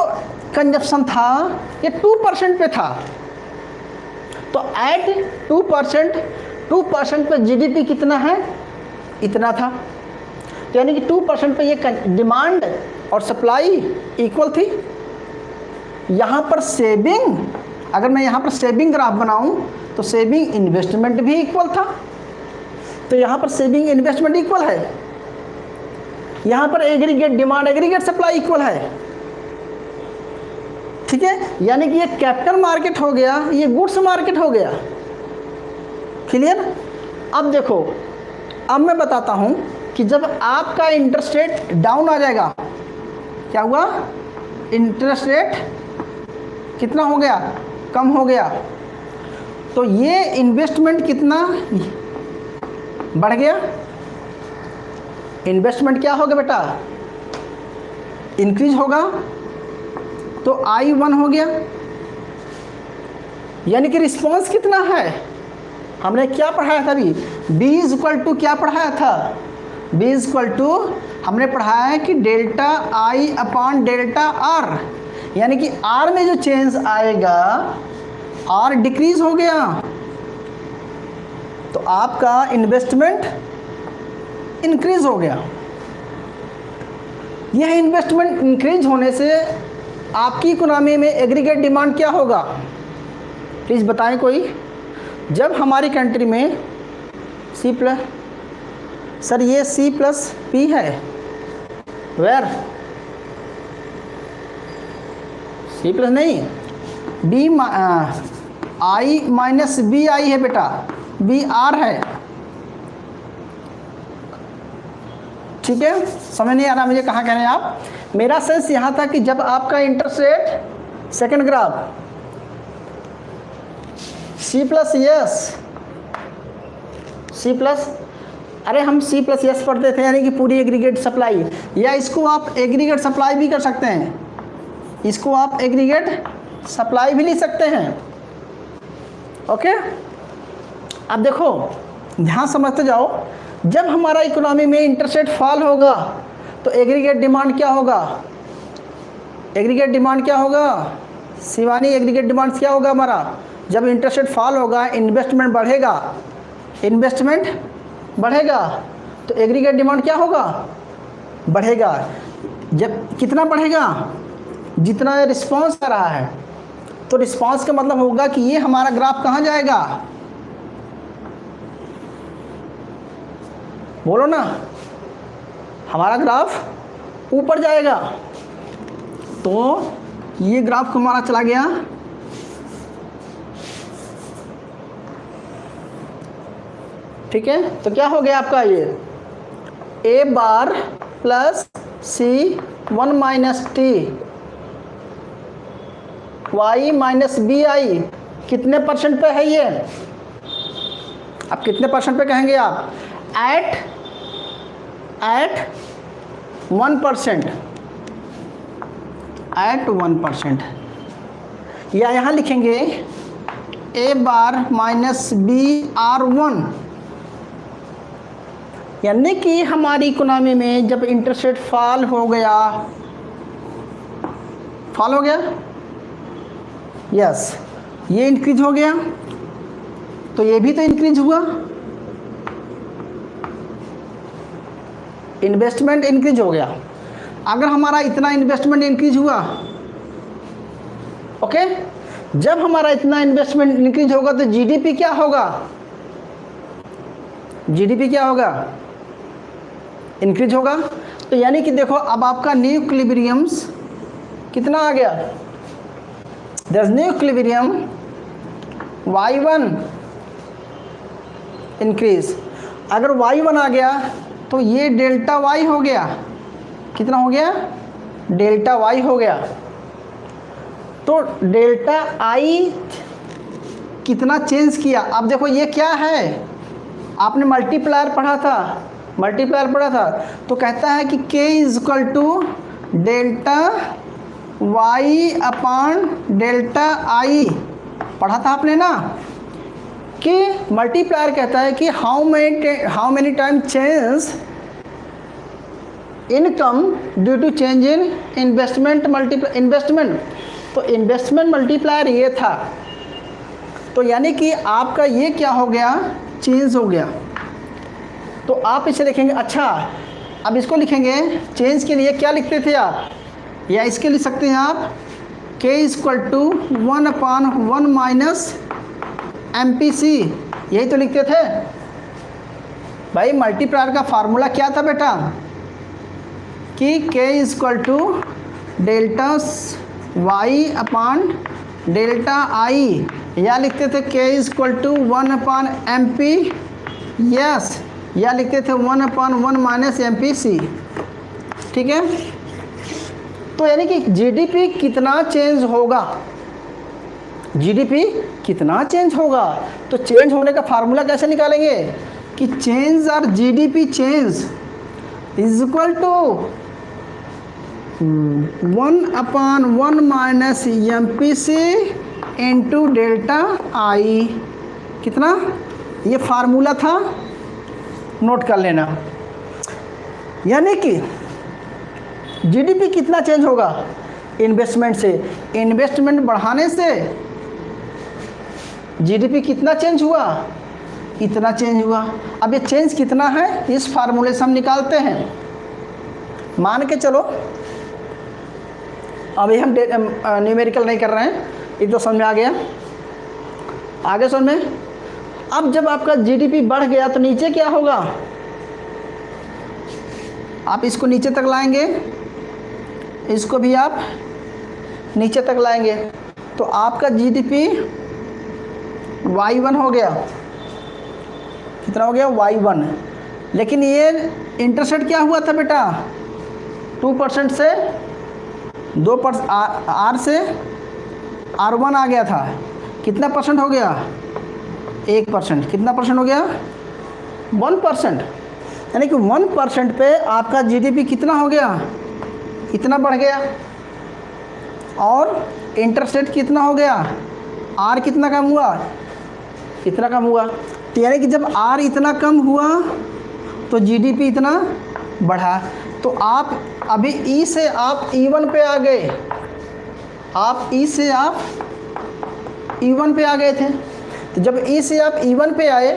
[SPEAKER 1] कंजप्शन था ये 2% पे था, तो एट 2% पे जीडीपी कितना है, इतना था। तो यानी कि 2% पे ये डिमांड और सप्लाई इक्वल थी। यहाँ पर सेविंग, अगर मैं यहाँ पर सेविंग ग्राफ बनाऊँ तो सेविंग इन्वेस्टमेंट भी इक्वल था, तो यहाँ पर सेविंग इन्वेस्टमेंट इक्वल है, यहाँ पर aggregate demand aggregate supply equal है। ठीक है, यानी कि ये कैपिटल मार्केट हो गया, ये गुड्स मार्केट हो गया। क्लियर? अब देखो, अब मैं बताता हूँ कि जब आपका इंटरेस्ट रेट डाउन आ जाएगा, क्या हुआ, इंटरेस्ट रेट कितना हो गया, कम हो गया, तो ये इन्वेस्टमेंट कितना बढ़ गया, इन्वेस्टमेंट क्या होगा बेटा, इंक्रीज होगा, तो I1 हो गया। यानी कि रिस्पॉन्स कितना है, हमने क्या पढ़ाया था अभी, B इक्वल टू क्या पढ़ाया था, B इक्वल टू हमने पढ़ा है कि डेल्टा आई अपॉन डेल्टा आर, यानी कि आर में जो चेंज आएगा, आर डिक्रीज हो गया तो आपका इन्वेस्टमेंट इंक्रीज हो गया। यह इन्वेस्टमेंट इंक्रीज होने से आपकी इकोनॉमी में एग्रीगेट डिमांड क्या होगा, प्लीज़ बताएं कोई। जब हमारी कंट्री में सी प्लस, सर ये सी प्लस पी है, वेयर सी प्लस नहीं, B I minus B I है बेटा, बी आर है, ठीक है। समझ नहीं आ रहा मुझे कहाँ कह रहे हैं आप। मेरा सेंस यहाँ था कि जब आपका interest rate, second graph C plus yes, C plus, अरे हम सी प्लस यस पढ़ते थे, यानी कि पूरी एग्रीगेट सप्लाई, या इसको आप एग्रीगेट सप्लाई भी कर सकते हैं, इसको आप एग्रीगेट सप्लाई भी ले सकते हैं, ओके। अब देखो ध्यान समझते जाओ, जब हमारा इकोनॉमी में इंटरेस्ट रेट फॉल होगा तो एग्रीगेट डिमांड क्या होगा, एग्रीगेट डिमांड क्या होगा शिवानी, एग्रीगेट डिमांड क्या होगा हमारा, जब इंटरेस्ट रेट फॉल होगा इन्वेस्टमेंट बढ़ेगा, इन्वेस्टमेंट बढ़ेगा तो एग्रीगेट डिमांड क्या होगा, बढ़ेगा। जब कितना बढ़ेगा, जितना रिस्पांस आ रहा है, तो रिस्पांस का मतलब होगा कि ये हमारा ग्राफ कहाँ जाएगा, बोलो ना, हमारा ग्राफ ऊपर जाएगा। तो ये ग्राफ हमारा चला गया ठीक है। तो क्या हो गया आपका, ये A bar plus C 1 minus T Y minus B I कितने परसेंट पे है ये, अब कितने परसेंट पे कहेंगे आप, एट 1%, एट 1%, या यहाँ लिखेंगे A bar minus B are 1, यानी कि हमारी इकोनॉमी में जब इंटरेस्ट रेट फॉल हो गया, फॉल हो गया, यस, ये इंक्रीज हो गया तो ये भी तो इंक्रीज हुआ, इन्वेस्टमेंट इंक्रीज हो गया। अगर हमारा इतना इन्वेस्टमेंट इंक्रीज हुआ, ओके, जब हमारा इतना इन्वेस्टमेंट इंक्रीज होगा तो जीडीपी क्या होगा, जीडीपी क्या होगा, इंक्रीज होगा। तो यानी कि देखो अब आपका न्यू इक्विलिब्रियम्स कितना आ गया, there's new equilibrium y1 increase, अगर y1 आ गया तो ये डेल्टा y हो गया, कितना हो गया, डेल्टा y हो गया। तो डेल्टा i कितना चेंज किया, अब देखो ये क्या है, आपने मल्टीप्लायर पढ़ा था, मल्टीप्लायर पढ़ा था, तो कहता है कि k is equal to delta y upon delta i, पढ़ा था आपने ना, कि मल्टीप्लायर कहता है कि how many time change income due to change in investment investment, तो इन्वेस्टमेंट मल्टीप्लायर ये था। तो यानी कि आपका ये क्या हो गया, चेंज हो गया। तो आप इसे लिखेंगे, अच्छा अब इसको लिखेंगे, चेंज के लिए क्या लिखते थे आप, या इसके लिख सकते हैं आप k equal to 1/1 minus MPC, यही तो लिखते थे भाई। मल्टीप्लायर का फार्मूला क्या था बेटा, कि k equal to delta y upon delta i, या लिखते थे k equal to 1/MP, yes, या लिखते थे 1/1 माइनस MPC, ठीक है। तो यानी कि जीडीपी कितना चेंज होगा, जीडीपी कितना चेंज होगा, तो चेंज होने का फार्मूला कैसे निकालेंगे, कि चेंज और GDP change is equal to 1/1 minus MPC into delta I, कितना, ये फार्मूला था, नोट कर लेना। यानी कि जीडीपी कितना चेंज होगा? इन्वेस्टमेंट से। इन्वेस्टमेंट बढ़ाने से जीडीपी कितना चेंज हुआ? इतना चेंज हुआ। अब ये चेंज कितना है इस फार्मूले से हम निकालते हैं। मान के चलो, अभी हम न्यूमेरिकल नहीं कर रहे हैं, ये तो समझ में आ गया। आगे समझ में, अब जब आपका जीडीपी बढ़ गया तो नीचे क्या होगा? आप इसको नीचे तक लाएंगे, इसको भी आप नीचे तक लाएंगे, तो आपका जीडीपी y1 हो गया। कितना हो गया? y1। लेकिन ये इंटरेस्ट रेट क्या हुआ था बेटा? 2% से 2% R से R1 आ गया था। कितना परसेंट हो गया? 1%। कितना परसेंट हो गया? 1%। यानी कि 1% पे आपका जीडीपी कितना हो गया? इतना बढ़ गया। और इंटरेस्ट रेट कितना हो गया? R कितना कम हुआ? इतना कम हुआ। तो यानी कि जब R इतना कम हुआ तो जीडीपी इतना बढ़ा। तो आप अभी E से आप E1 पे आ गए, आप E से आप E1 पे आ गए थे। तो जब E से आप E1 पे आए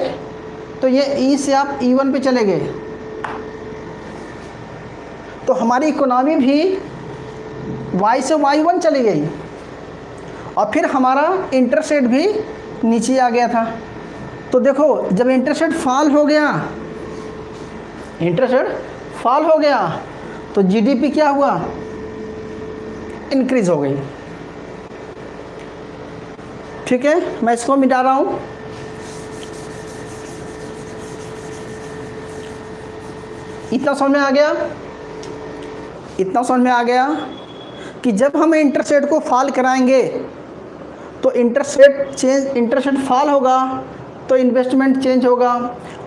[SPEAKER 1] तो ये E से आप E1 पे चले गए, तो हमारी इकोनॉमी भी Y से Y1 चली गई और फिर हमारा इंटरेस्ट रेट भी नीचे आ गया था। तो देखो, जब इंटरेस्ट रेट फॉल हो गया, इंटरेस्ट रेट फॉल हो गया तो जीडीपी क्या हुआ? इंक्रीज हो गई। ठीक है, मैं इसको मिटा रहा हूं। इतना समझ में आ गया? इतना समझ में आ गया कि जब हम इंटरेस्ट रेट को फॉल कराएंगे तो इंटरेस्ट रेट फॉल होगा तो इन्वेस्टमेंट चेंज होगा,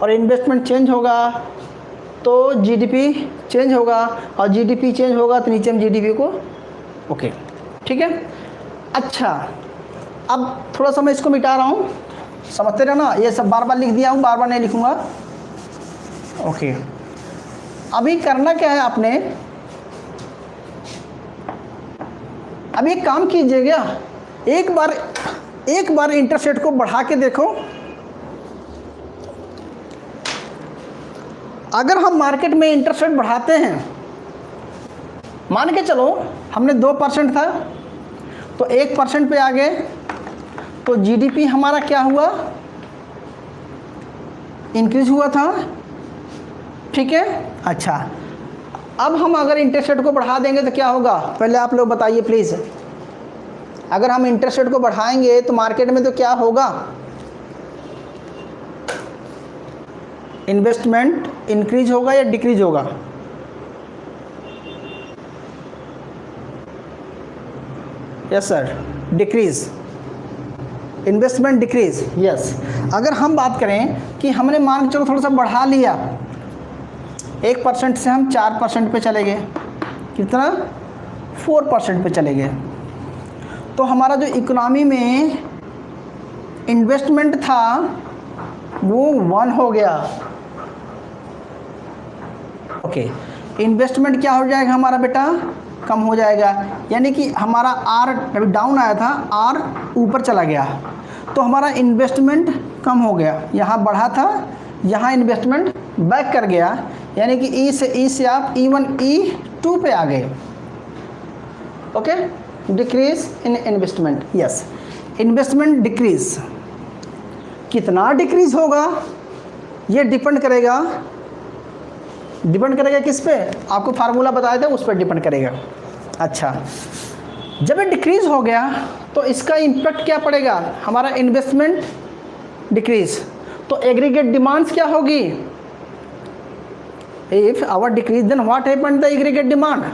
[SPEAKER 1] और इन्वेस्टमेंट चेंज होगा तो जीडीपी चेंज होगा, और जीडीपी चेंज होगा तो नीचे हम जीडीपी को ओके। ठीक है, अच्छा, अब थोड़ा सा मैं इसको मिटा रहा हूँ, समझते रहना। ये सब बार बार लिख दिया हूँ, बार बार नहीं लिखूँगा। ओके, अभी करना क्या है आपने? अब एक काम कीजिएगा, एक बार इंटरेस्ट रेट को बढ़ा के देखो। अगर हम मार्केट में इंटरेस्ट रेट बढ़ाते हैं, मान के चलो हमने 2% था तो 1% पे आ गए, तो जीडीपी हमारा क्या हुआ? इंक्रीज हुआ था। ठीक है, अच्छा, अब हम अगर इंटरेस्ट रेट को बढ़ा देंगे तो क्या होगा? पहले आप लोग बताइए प्लीज़। अगर हम इंटरेस्ट रेट को बढ़ाएंगे तो मार्केट में तो क्या होगा? इन्वेस्टमेंट इंक्रीज होगा या डिक्रीज होगा? Yes sir, decrease. Investment decrease, yes. अगर हम बात करें कि हमने मान के चलो थोड़ा सा बढ़ा लिया, 1% से हम 4% पे चले गए, कितना? 4% पे चले गए, तो हमारा जो इकोनॉमी में इन्वेस्टमेंट था वो 1 हो गया। ओके, इन्वेस्टमेंट क्या हो जाएगा हमारा बेटा? कम हो जाएगा। यानी कि हमारा R अभी डाउन आया था, R ऊपर चला गया, तो हमारा इन्वेस्टमेंट कम हो गया। यहाँ बढ़ा था, यहाँ इन्वेस्टमेंट बैक कर गया, यानी कि E से आप E1 E2 पे आ गए। Okay, decrease in investment, yes, investment decrease. कितना डिक्रीज होगा ये डिपेंड करेगा किस पे? आपको फार्मूला बताया था, उस पर डिपेंड करेगा। अच्छा, जब ये डिक्रीज हो गया तो इसका इम्पैक्ट क्या पड़ेगा? हमारा इन्वेस्टमेंट डिक्रीज, तो एग्रीगेट डिमांड्स क्या होगी? If our decrease then what happened the aggregate demand?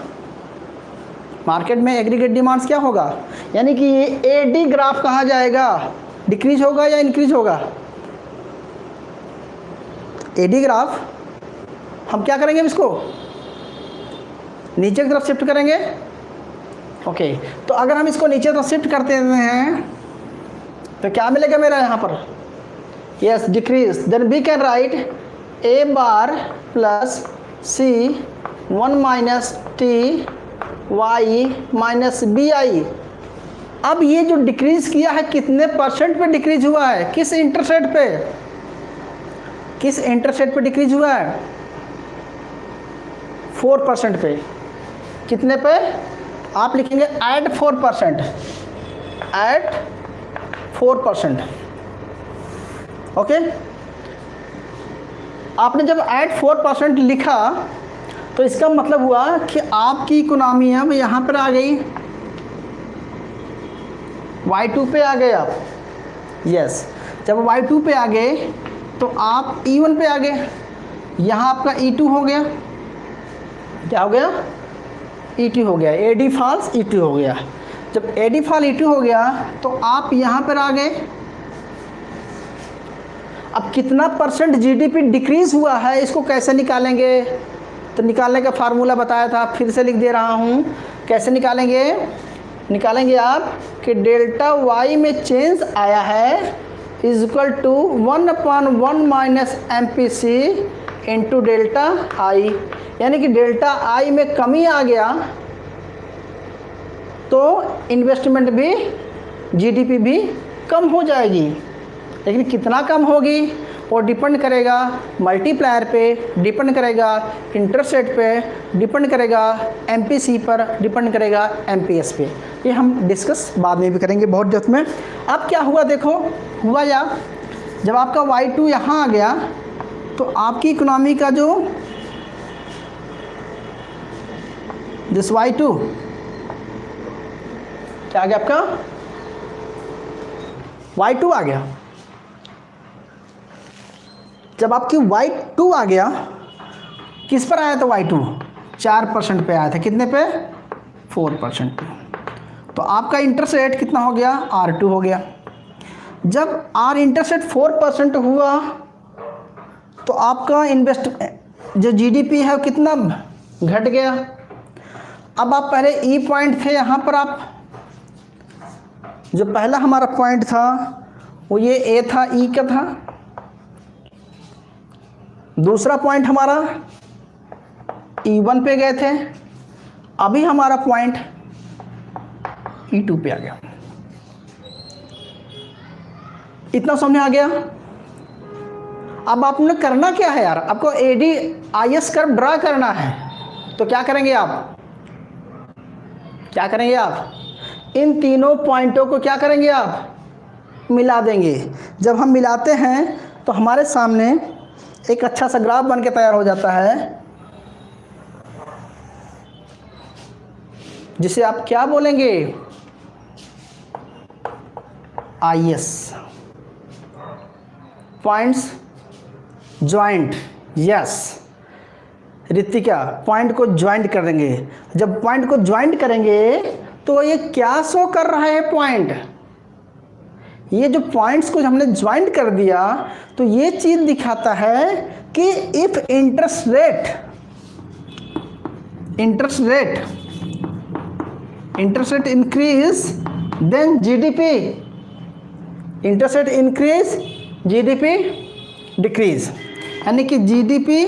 [SPEAKER 1] Market में एग्रीगेट डिमांड्स क्या होगा? यानी कि ये एडी ग्राफ कहाँ जाएगा? डिक्रीज होगा या इंक्रीज होगा? एडी ग्राफ हम क्या करेंगे? इसको नीचे की तरफ शिफ्ट करेंगे। ओके, तो अगर हम इसको नीचे तरफ शिफ्ट करते हैं तो क्या मिलेगा मेरा यहाँ पर? Yes, decrease. Then we can write A bar plus C 1 minus T Y minus B I. अब ये जो डिक्रीज किया है कितने परसेंट पे डिक्रीज हुआ है, किस इंटरेस्ट रेट पे, किस इंटरेस्ट रेट पे डिक्रीज हुआ है, 4% पे। कितने पे, आप लिखेंगे एट 4%, एट 4%। ओके, आपने जब एट 4% लिखा तो इसका मतलब हुआ कि आपकी इकोनॉमी अब यहाँ पर आ गई, Y2 पे आ गए आप। यस, जब Y2 पे आ गए तो आप E1 पे आ गए। यहाँ आपका E2 हो गया, क्या हो गया, E2 हो गया, AD फॉल्स E2 हो गया। जब AD फॉल E2 हो गया तो आप यहाँ पर आ गए। अब कितना परसेंट जीडीपी डिक्रीज हुआ है इसको कैसे निकालेंगे, तो निकालने का फार्मूला बताया था, फिर से लिख दे रहा हूँ। कैसे निकालेंगे, निकालेंगे आप कि डेल्टा वाई में चेंज आया है is equal to 1/1 minus MPC into delta I, यानी कि डेल्टा आई में कमी आ गया तो इन्वेस्टमेंट भी, जीडीपी भी कम हो जाएगी। लेकिन कितना कम होगी वो डिपेंड करेगा मल्टीप्लायर पे, डिपेंड करेगा इंटरेस्ट रेट पे, डिपेंड करेगा MPC पर, डिपेंड करेगा MPS पे। ये हम डिस्कस बाद में भी करेंगे बहुत जल्द में। अब क्या हुआ देखो, हुआ या जब आपका Y2 यहाँ आ गया तो आपकी इकोनॉमी का जो दिस Y2 क्या आ गया, आपका Y2 आ गया। जब आपकी Y2 आ गया, किस पर आया था Y2, 4% पे आया था। कितने पे, 4% पे। तो आपका इंटरेस्ट रेट कितना हो गया, R2 हो गया। जब R इंटरेस्ट रेट 4% हुआ तो आपका इन्वेस्ट जो जीडीपी है वो कितना घट गया। अब आप पहले E पॉइंट थे, यहाँ पर आप जो पहला हमारा पॉइंट था वो ये A था, E का था। दूसरा पॉइंट हमारा E1 पे गए थे, अभी हमारा पॉइंट E2 पे आ गया। इतना समझ आ गया। अब आपने करना क्या है यार, आपको ADIS कर्व ड्रा करना है। तो क्या करेंगे आप, क्या करेंगे आप, इन तीनों पॉइंटों को क्या करेंगे आप, मिला देंगे। जब हम मिलाते हैं तो हमारे सामने एक अच्छा सा ग्राफ बन के तैयार हो जाता है, जिसे आप क्या बोलेंगे, IS points joint. Yes Ritika, point को ज्वाइंट कर देंगे। जब पॉइंट को ज्वाइंट करेंगे तो ये क्या शो कर रहा है, पॉइंट, ये जो पॉइंट्स को हमने ज्वाइंट कर दिया तो ये चीज दिखाता है कि if interest rate increase then GDP, interest rate increase GDP decrease, यानी कि जीडीपी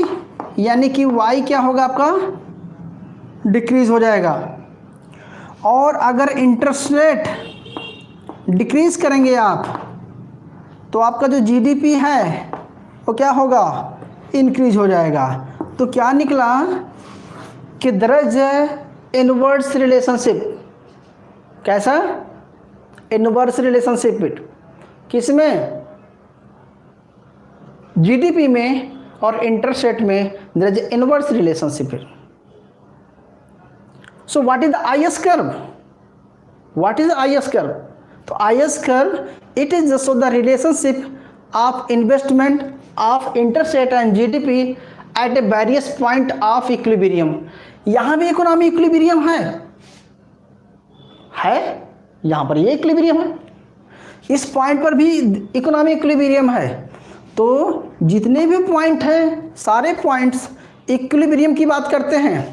[SPEAKER 1] यानी कि वाई क्या होगा आपका, डिक्रीज हो जाएगा। और अगर इंटरेस्ट रेट डिक्रीज करेंगे आप तो आपका जो जीडीपी है वो क्या होगा, इंक्रीज हो जाएगा। तो क्या निकला कि देयर इज इनवर्स रिलेशनशिप। कैसा, इनवर्स रिलेशनशिप किसमें, जीडीपी में और इंटरेस्ट रेट में there is inverse relationship. So what is the IS curve, what is IS curve, तो IS curve it is just the relationship of investment of interest rate and GDP at a various point of equilibrium। यहाँ भी economy equilibrium है यहाँ पर ये equilibrium है, इस point पर भी इकोनॉमी इक्विलिब्रियम है। तो जितने भी पॉइंट हैं सारे पॉइंट्स इक्विलिब्रियम की बात करते हैं।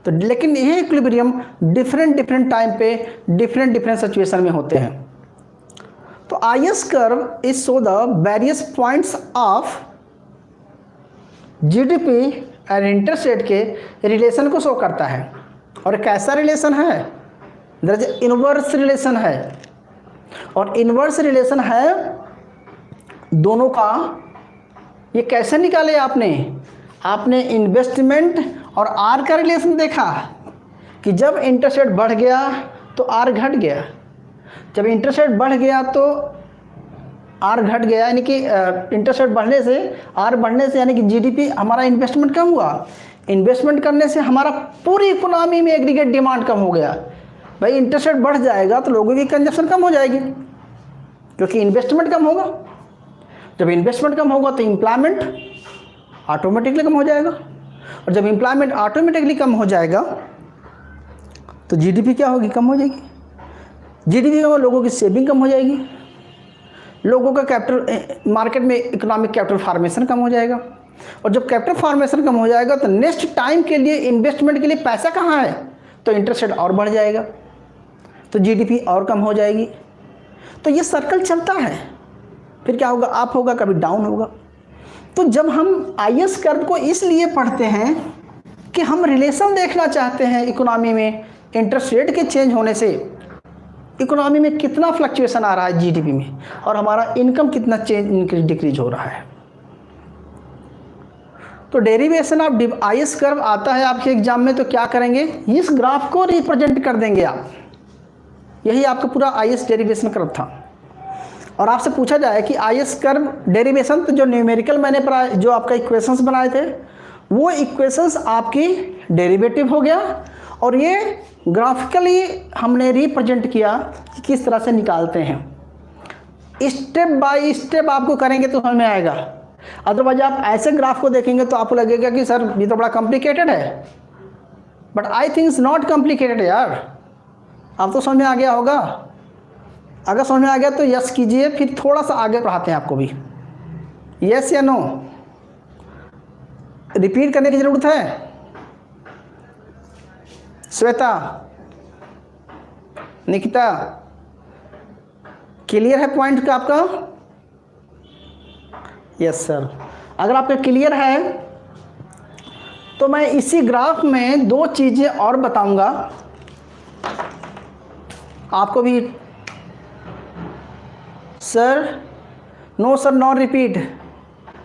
[SPEAKER 1] तो लेकिन ये इक्विलिब्रियम डिफरेंट टाइम पे डिफरेंट सिचुएशन में होते हैं। तो IS curve is show the various points of GDP and interest rate के रिलेशन को शो करता है। और कैसा रिलेशन है? दर इज इनवर्स रिलेशन है। और इनवर्स रिलेशन है दोनों का। ये कैसे निकाले आपने? आपने इन्वेस्टमेंट और आर का रिलेशन देखा कि जब इंटरेस्ट रेट बढ़ गया तो आर घट गया, जब इंटरेस्ट रेट बढ़ गया तो आर घट गया, यानी कि इंटरेस्ट रेट बढ़ने से आर बढ़ने से यानी कि जीडीपी हमारा इन्वेस्टमेंट कम हुआ। इन्वेस्टमेंट करने से हमारा पूरी इकोनॉमी में एग्रीगेट डिमांड कम हो गया। भाई इंटरेस्ट रेट बढ़ जाएगा तो लोगों की कंजप्शन कम हो जाएगी क्योंकि इन्वेस्टमेंट कम होगा। जब इन्वेस्टमेंट कम होगा तो एम्प्लॉयमेंट ऑटोमेटिकली कम हो जाएगा, और जब एम्प्लॉयमेंट ऑटोमेटिकली कम हो जाएगा तो जीडीपी क्या होगी? कम हो जाएगी। जीडीपी का लोगों की सेविंग कम हो जाएगी, लोगों का कैपिटल मार्केट में इकोनॉमिक कैपिटल फॉर्मेशन कम हो जाएगा, और जब कैपिटल फॉर्मेशन कम हो जाएगा तो नेक्स्ट टाइम के लिए इन्वेस्टमेंट के लिए पैसा कहाँ है? तो इंटरेस्ट रेट और बढ़ जाएगा, तो जीडीपी और कम हो जाएगी। तो ये सर्कल चलता है। फिर क्या होगा? अप होगा, कभी डाउन होगा। तो जब हम आईएस कर्व को इसलिए पढ़ते हैं कि हम रिलेशन देखना चाहते हैं इकोनॉमी में इंटरेस्ट रेट के चेंज होने से इकोनॉमी में कितना फ्लक्चुएशन आ रहा है जीडीपी में, और हमारा इनकम कितना चेंज इंक्रीज डिक्रीज हो रहा है। तो डेरिवेशन ऑफ आईएस कर्व आता है आपके एग्जाम में, तो क्या करेंगे? इस ग्राफ को रिप्रेजेंट कर देंगे आप। यही आपका पूरा आईएस डेरिवेशन कर्व था। और आपसे पूछा जाए कि आईएस कर्व डेरिवेशन, तो जो न्यूमेरिकल मैंने जो आपका इक्वेशंस बनाए थे वो इक्वेशंस आपकी डेरिवेटिव हो गया, और ये ग्राफिकली हमने रिप्रेजेंट किया कि किस तरह से निकालते हैं। स्टेप बाय स्टेप आपको करेंगे तो समझ में आएगा। अदरवाइज आप ऐसे ग्राफ को देखेंगे तो आपको लगेगा कि सर ये तो बड़ा कॉम्प्लिकेटेड है, but I think it's not complicated यार। आप तो समझ में आ गया होगा। अगर समझ में आ गया तो यस कीजिए, फिर थोड़ा सा आगे पढ़ाते हैं आपको भी। यस या नो? रिपीट करने की जरूरत है? श्वेता, निकिता, क्लियर है पॉइंट का आपका? Yes sir. अगर आपका क्लियर है तो मैं इसी ग्राफ में दो चीज़ें और बताऊंगा आपको भी। Sir no sir, not repeat.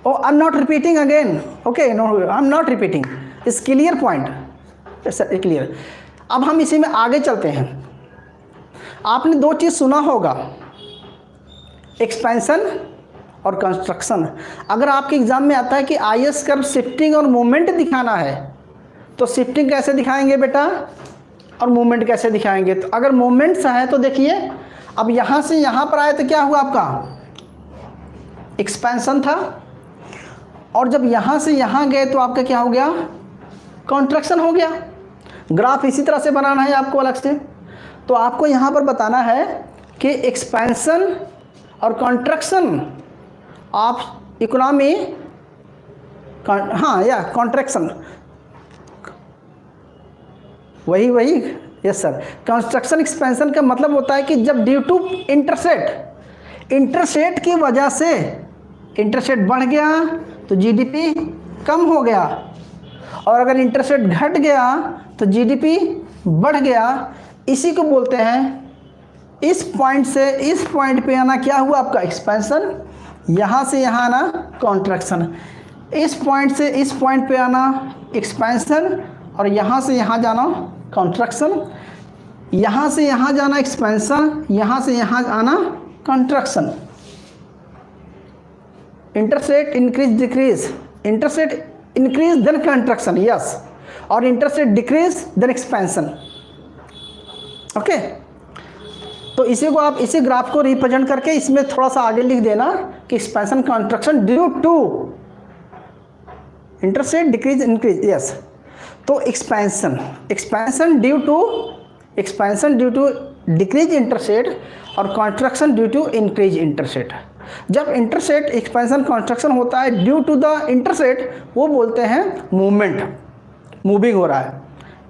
[SPEAKER 1] Oh I am not repeating again. Okay, no I am not repeating. Is clear point sir, clear. अब हम इसी में आगे चलते हैं। आपने दो चीज़ सुना होगा, एक्सपेंशन और कंस्ट्रक्शन। अगर आपके एग्जाम में आता है कि आईएस कर्व शिफ्टिंग और मूवमेंट दिखाना है तो शिफ्टिंग कैसे दिखाएंगे बेटा, और मूवमेंट कैसे दिखाएंगे? तो अगर मूवमेंट्स है तो देखिए, अब यहाँ से यहाँ पर आए तो क्या हुआ? आपका एक्सपेंशन था, और जब यहाँ से यहाँ गए तो आपका क्या हो गया? कॉन्ट्रैक्शन हो गया। ग्राफ इसी तरह से बनाना है आपको अलग से। तो आपको यहाँ पर बताना है कि एक्सपेंशन और कॉन्ट्रैक्शन ऑफ इकोनॉमी, हाँ या कॉन्ट्रैक्शन, वही यस सर। कंस्ट्रक्शन एक्सपेंशन का मतलब होता है कि जब ड्यू टू इंटरेस्ट रेट की वजह से इंटरेस्ट रेट बढ़ गया तो जीडीपी कम हो गया, और अगर इंटरेस्ट रेट घट गया तो जीडीपी बढ़ गया। इसी को बोलते हैं, इस पॉइंट से इस पॉइंट पे आना क्या हुआ आपका? एक्सपेंशन। यहाँ से यहाँ आना कॉन्ट्रैक्शन। इस पॉइंट से इस पॉइंट पे आना एक्सपेंशन, और यहाँ से यहाँ जाना कॉन्ट्रैक्शन। यहाँ से यहाँ जाना एक्सपेंशन, यहाँ से यहाँ आना contraction. Interest rate increase decrease, interest rate increase then contraction, yes, और interest rate decrease then expansion. Okay, तो इसी को आप इसी ग्राफ को रिप्रेजेंट करके इसमें थोड़ा सा आगे लिख देना कि expansion contraction due to interest rate decrease increase, yes. तो expansion due to decrease interest rate, और contraction due to increase interest rate. जब इंटरेस्ट रेट एक्सपेंशन कॉन्ट्रैक्शन होता है due to the interest rate, वो बोलते हैं मूवमेंट, मूविंग हो रहा है।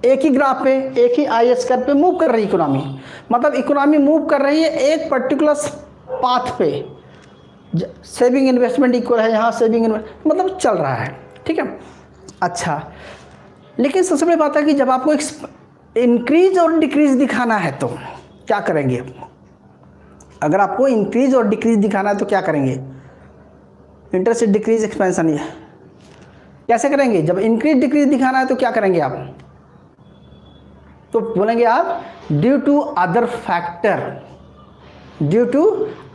[SPEAKER 1] एक ही ग्राफ पे, एक ही आईएस कर्व पे मूव कर रही इकोनॉमी, मतलब इकोनॉमी मूव कर रही है एक पर्टिकुलर पाथ पे। सेविंग इन्वेस्टमेंट इक्वल है, यहाँ सेविंग इन्वेस्टमेंट मतलब चल रहा है, ठीक है। अच्छा, लेकिन सबसे बड़ी बात है कि जब आपको इंक्रीज और डिक्रीज दिखाना है तो क्या करेंगे? अगर आपको इंक्रीज और डिक्रीज दिखाना है तो क्या करेंगे? इंटरेस्ट डिक्रीज एक्सपेंशन, ये कैसे करेंगे? जब इंक्रीज डिक्रीज दिखाना है तो क्या करेंगे आप? तो बोलेंगे आप due to other factor, due to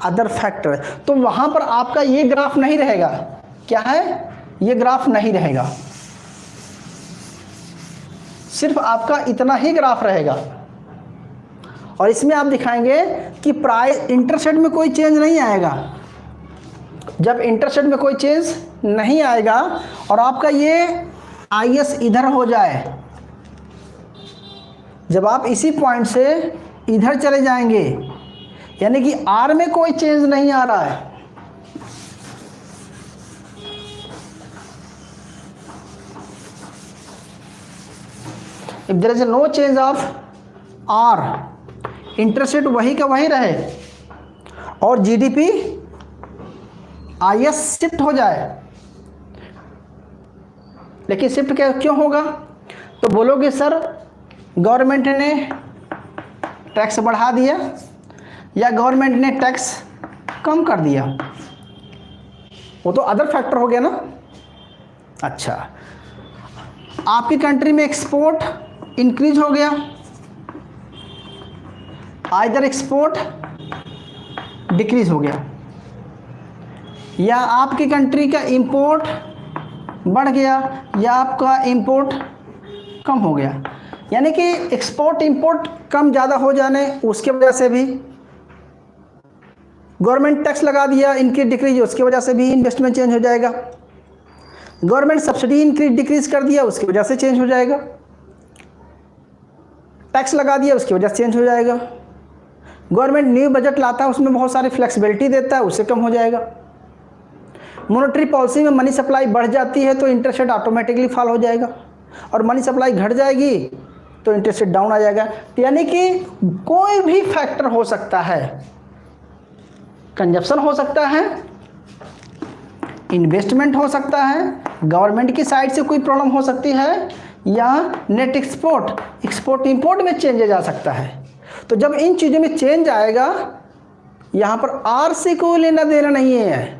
[SPEAKER 1] other factor. तो वहां पर आपका ये ग्राफ नहीं रहेगा। क्या है? ये ग्राफ नहीं रहेगा, सिर्फ आपका इतना ही ग्राफ रहेगा। और इसमें आप दिखाएंगे कि प्राइस इंटरेस्ट रेट में कोई चेंज नहीं आएगा। जब इंटरेस्ट रेट में कोई चेंज नहीं आएगा और आपका ये IS इधर हो जाए, जब आप इसी पॉइंट से इधर चले जाएंगे, यानी कि R में कोई चेंज नहीं आ रहा है, if there is no change of R, interest rate वही का वही रहे और GDP IS शिफ्ट हो जाए, लेकिन शिफ्ट क्या क्यों होगा? तो बोलोगे सर गवर्नमेंट ने टैक्स बढ़ा दिया या गवर्नमेंट ने टैक्स कम कर दिया, वो तो अदर फैक्टर हो गया ना। अच्छा, आपकी कंट्री में एक्सपोर्ट इंक्रीज हो गया, आइदर एक्सपोर्ट डिक्रीज हो गया, या आपकी कंट्री का इंपोर्ट बढ़ गया या आपका इंपोर्ट कम हो गया। यानी कि एक्सपोर्ट इंपोर्ट कम ज़्यादा हो जाने उसके वजह से भी गवर्नमेंट टैक्स लगा दिया इंक्रीज डिक्रीज, उसकी वजह से भी इन्वेस्टमेंट चेंज हो जाएगा। गवर्नमेंट सब्सिडी इंक्रीज डिक्रीज कर दिया, उसकी वजह से चेंज हो जाएगा। टैक्स लगा दिया, उसकी वजह से चेंज हो जाएगा। गवर्नमेंट न्यू बजट लाता है, उसमें बहुत सारी फ्लेक्सिबिलिटी देता है, उससे कम हो जाएगा। मॉनेटरी पॉलिसी में मनी सप्लाई बढ़ जाती है तो इंटरेस्ट रेट ऑटोमेटिकली फॉल हो जाएगा, और मनी सप्लाई घट जाएगी तो इंटरेस्ट रेट डाउन आ जाएगा। यानी कि कोई भी फैक्टर हो सकता है, कंजप्शन हो सकता है, इन्वेस्टमेंट हो सकता है, गवर्नमेंट की साइड से कोई प्रॉब्लम हो सकती है, या नेट एक्सपोर्ट इंपोर्ट में चेंज आ सकता है। तो जब इन चीज़ों में चेंज आएगा, यहाँ पर R से कोई लेना देना नहीं है।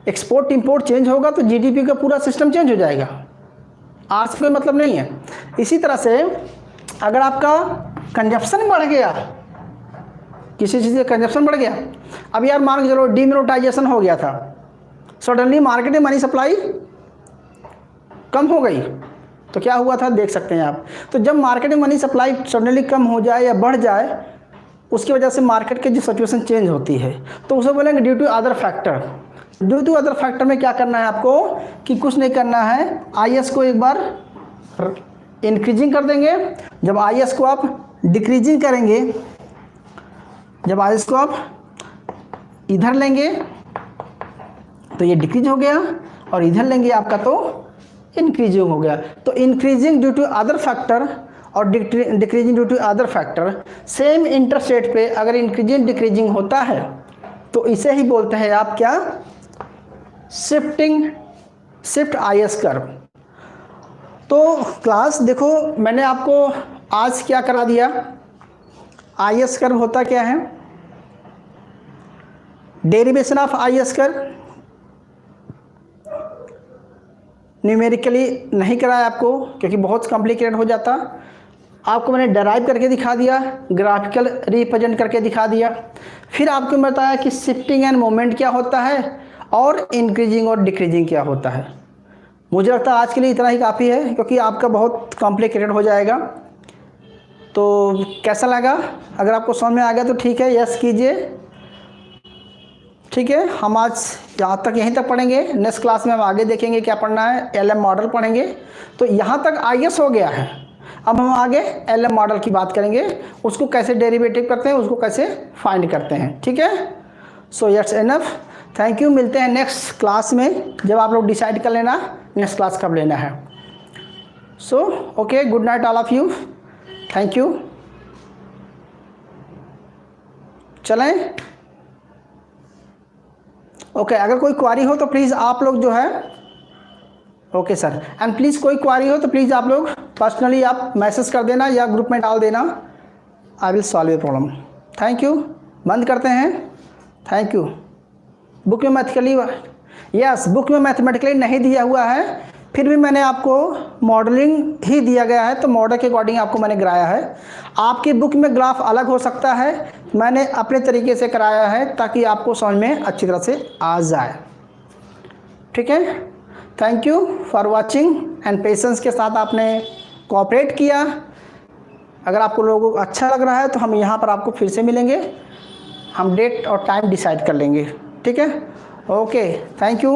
[SPEAKER 1] एक्सपोर्ट इंपोर्ट चेंज होगा तो GDP का पूरा सिस्टम चेंज हो जाएगा, R से कोई मतलब नहीं है। इसी तरह से अगर आपका कंजप्शन बढ़ गया, किसी चीज़ का कंजप्शन बढ़ गया, अब यार मान के चलो डीमोनेटाइजेशन हो गया था, सडनली मार्केट में मनी सप्लाई कम हो गई, तो क्या हुआ था देख सकते हैं आप। तो जब मार्केट में मनी सप्लाई सडनली कम हो जाए या बढ़ जाए, उसकी वजह से मार्केट की जो सिचुएशन चेंज होती है, तो उसे बोलेंगे due to other factor. Due to other factor में क्या करना है आपको कि कुछ नहीं करना है, IS को एक बार इंक्रीजिंग कर देंगे। जब IS को आप डिक्रीजिंग करेंगे, जब IS को आप इधर लेंगे तो ये डिक्रीज हो गया, और इधर लेंगे आपका तो इंक्रीजिंग हो गया। तो increasing due to other factor और decreasing due to other factor, same interest rate पे अगर इंक्रीजिंग डिक्रीजिंग होता है तो इसे ही बोलते हैं आप क्या, शिफ्ट IS कर्व। तो क्लास देखो, मैंने आपको आज क्या करा दिया, IS कर्व होता क्या है, derivation of IS curve numerically नहीं कराया आपको क्योंकि बहुत कॉम्प्लिकेटेड हो जाता। आपको मैंने डराइव करके दिखा दिया, ग्राफिकल रिप्रेजेंट करके दिखा दिया, फिर आपको बताया कि शिफ्टिंग एंड मोमेंट क्या होता है और इंक्रीजिंग और डिक्रीजिंग क्या होता है। मुझे लगता है आज के लिए इतना ही काफ़ी है क्योंकि आपका बहुत कॉम्प्लिकेटेड हो जाएगा। तो कैसा लगा? अगर आपको समझ में आ गया तो ठीक है, यस कीजिए। ठीक है, हम आज यहाँ तक यहीं तक पढ़ेंगे। नेक्स्ट क्लास में हम आगे देखेंगे क्या पढ़ना है, LM मॉडल पढ़ेंगे। तो यहाँ तक IS हो गया है, अब हम आगे LM मॉडल की बात करेंगे, उसको कैसे डेरिवेटिव करते हैं, उसको कैसे फाइंड करते हैं। ठीक है, सो यट्स इनफ, थैंक यू। मिलते हैं नेक्स्ट क्लास में, जब आप लोग डिसाइड कर लेना नेक्स्ट क्लास कब लेना है। So okay, good night all of you, thank you. चलें, ओके, अगर कोई क्वारी हो तो प्लीज़ आप लोग जो है ओके सर, एंड प्लीज़ कोई क्वारी हो तो प्लीज़ आप लोग पर्सनली आप मैसेज कर देना या ग्रुप में डाल देना, I will solve your problem. Thank you, बंद करते हैं। Thank you. बुक में मैथमेटिकली, यस बुक में मैथमेटिकली नहीं दिया हुआ है, फिर भी मैंने आपको मॉडलिंग ही दिया गया है, तो मॉडल के अकॉर्डिंग आपको मैंने कराया है। आपकी बुक में ग्राफ अलग हो सकता है, मैंने अपने तरीके से कराया है ताकि आपको समझ में अच्छी तरह से आ जाए। ठीक है, thank you for watching and patience के साथ आपने कोऑपरेट किया। अगर आपको लोगों को अच्छा लग रहा है तो हम यहाँ पर आपको फिर से मिलेंगे, हम डेट और टाइम डिसाइड कर लेंगे। ठीक है, ओके, थैंक यू।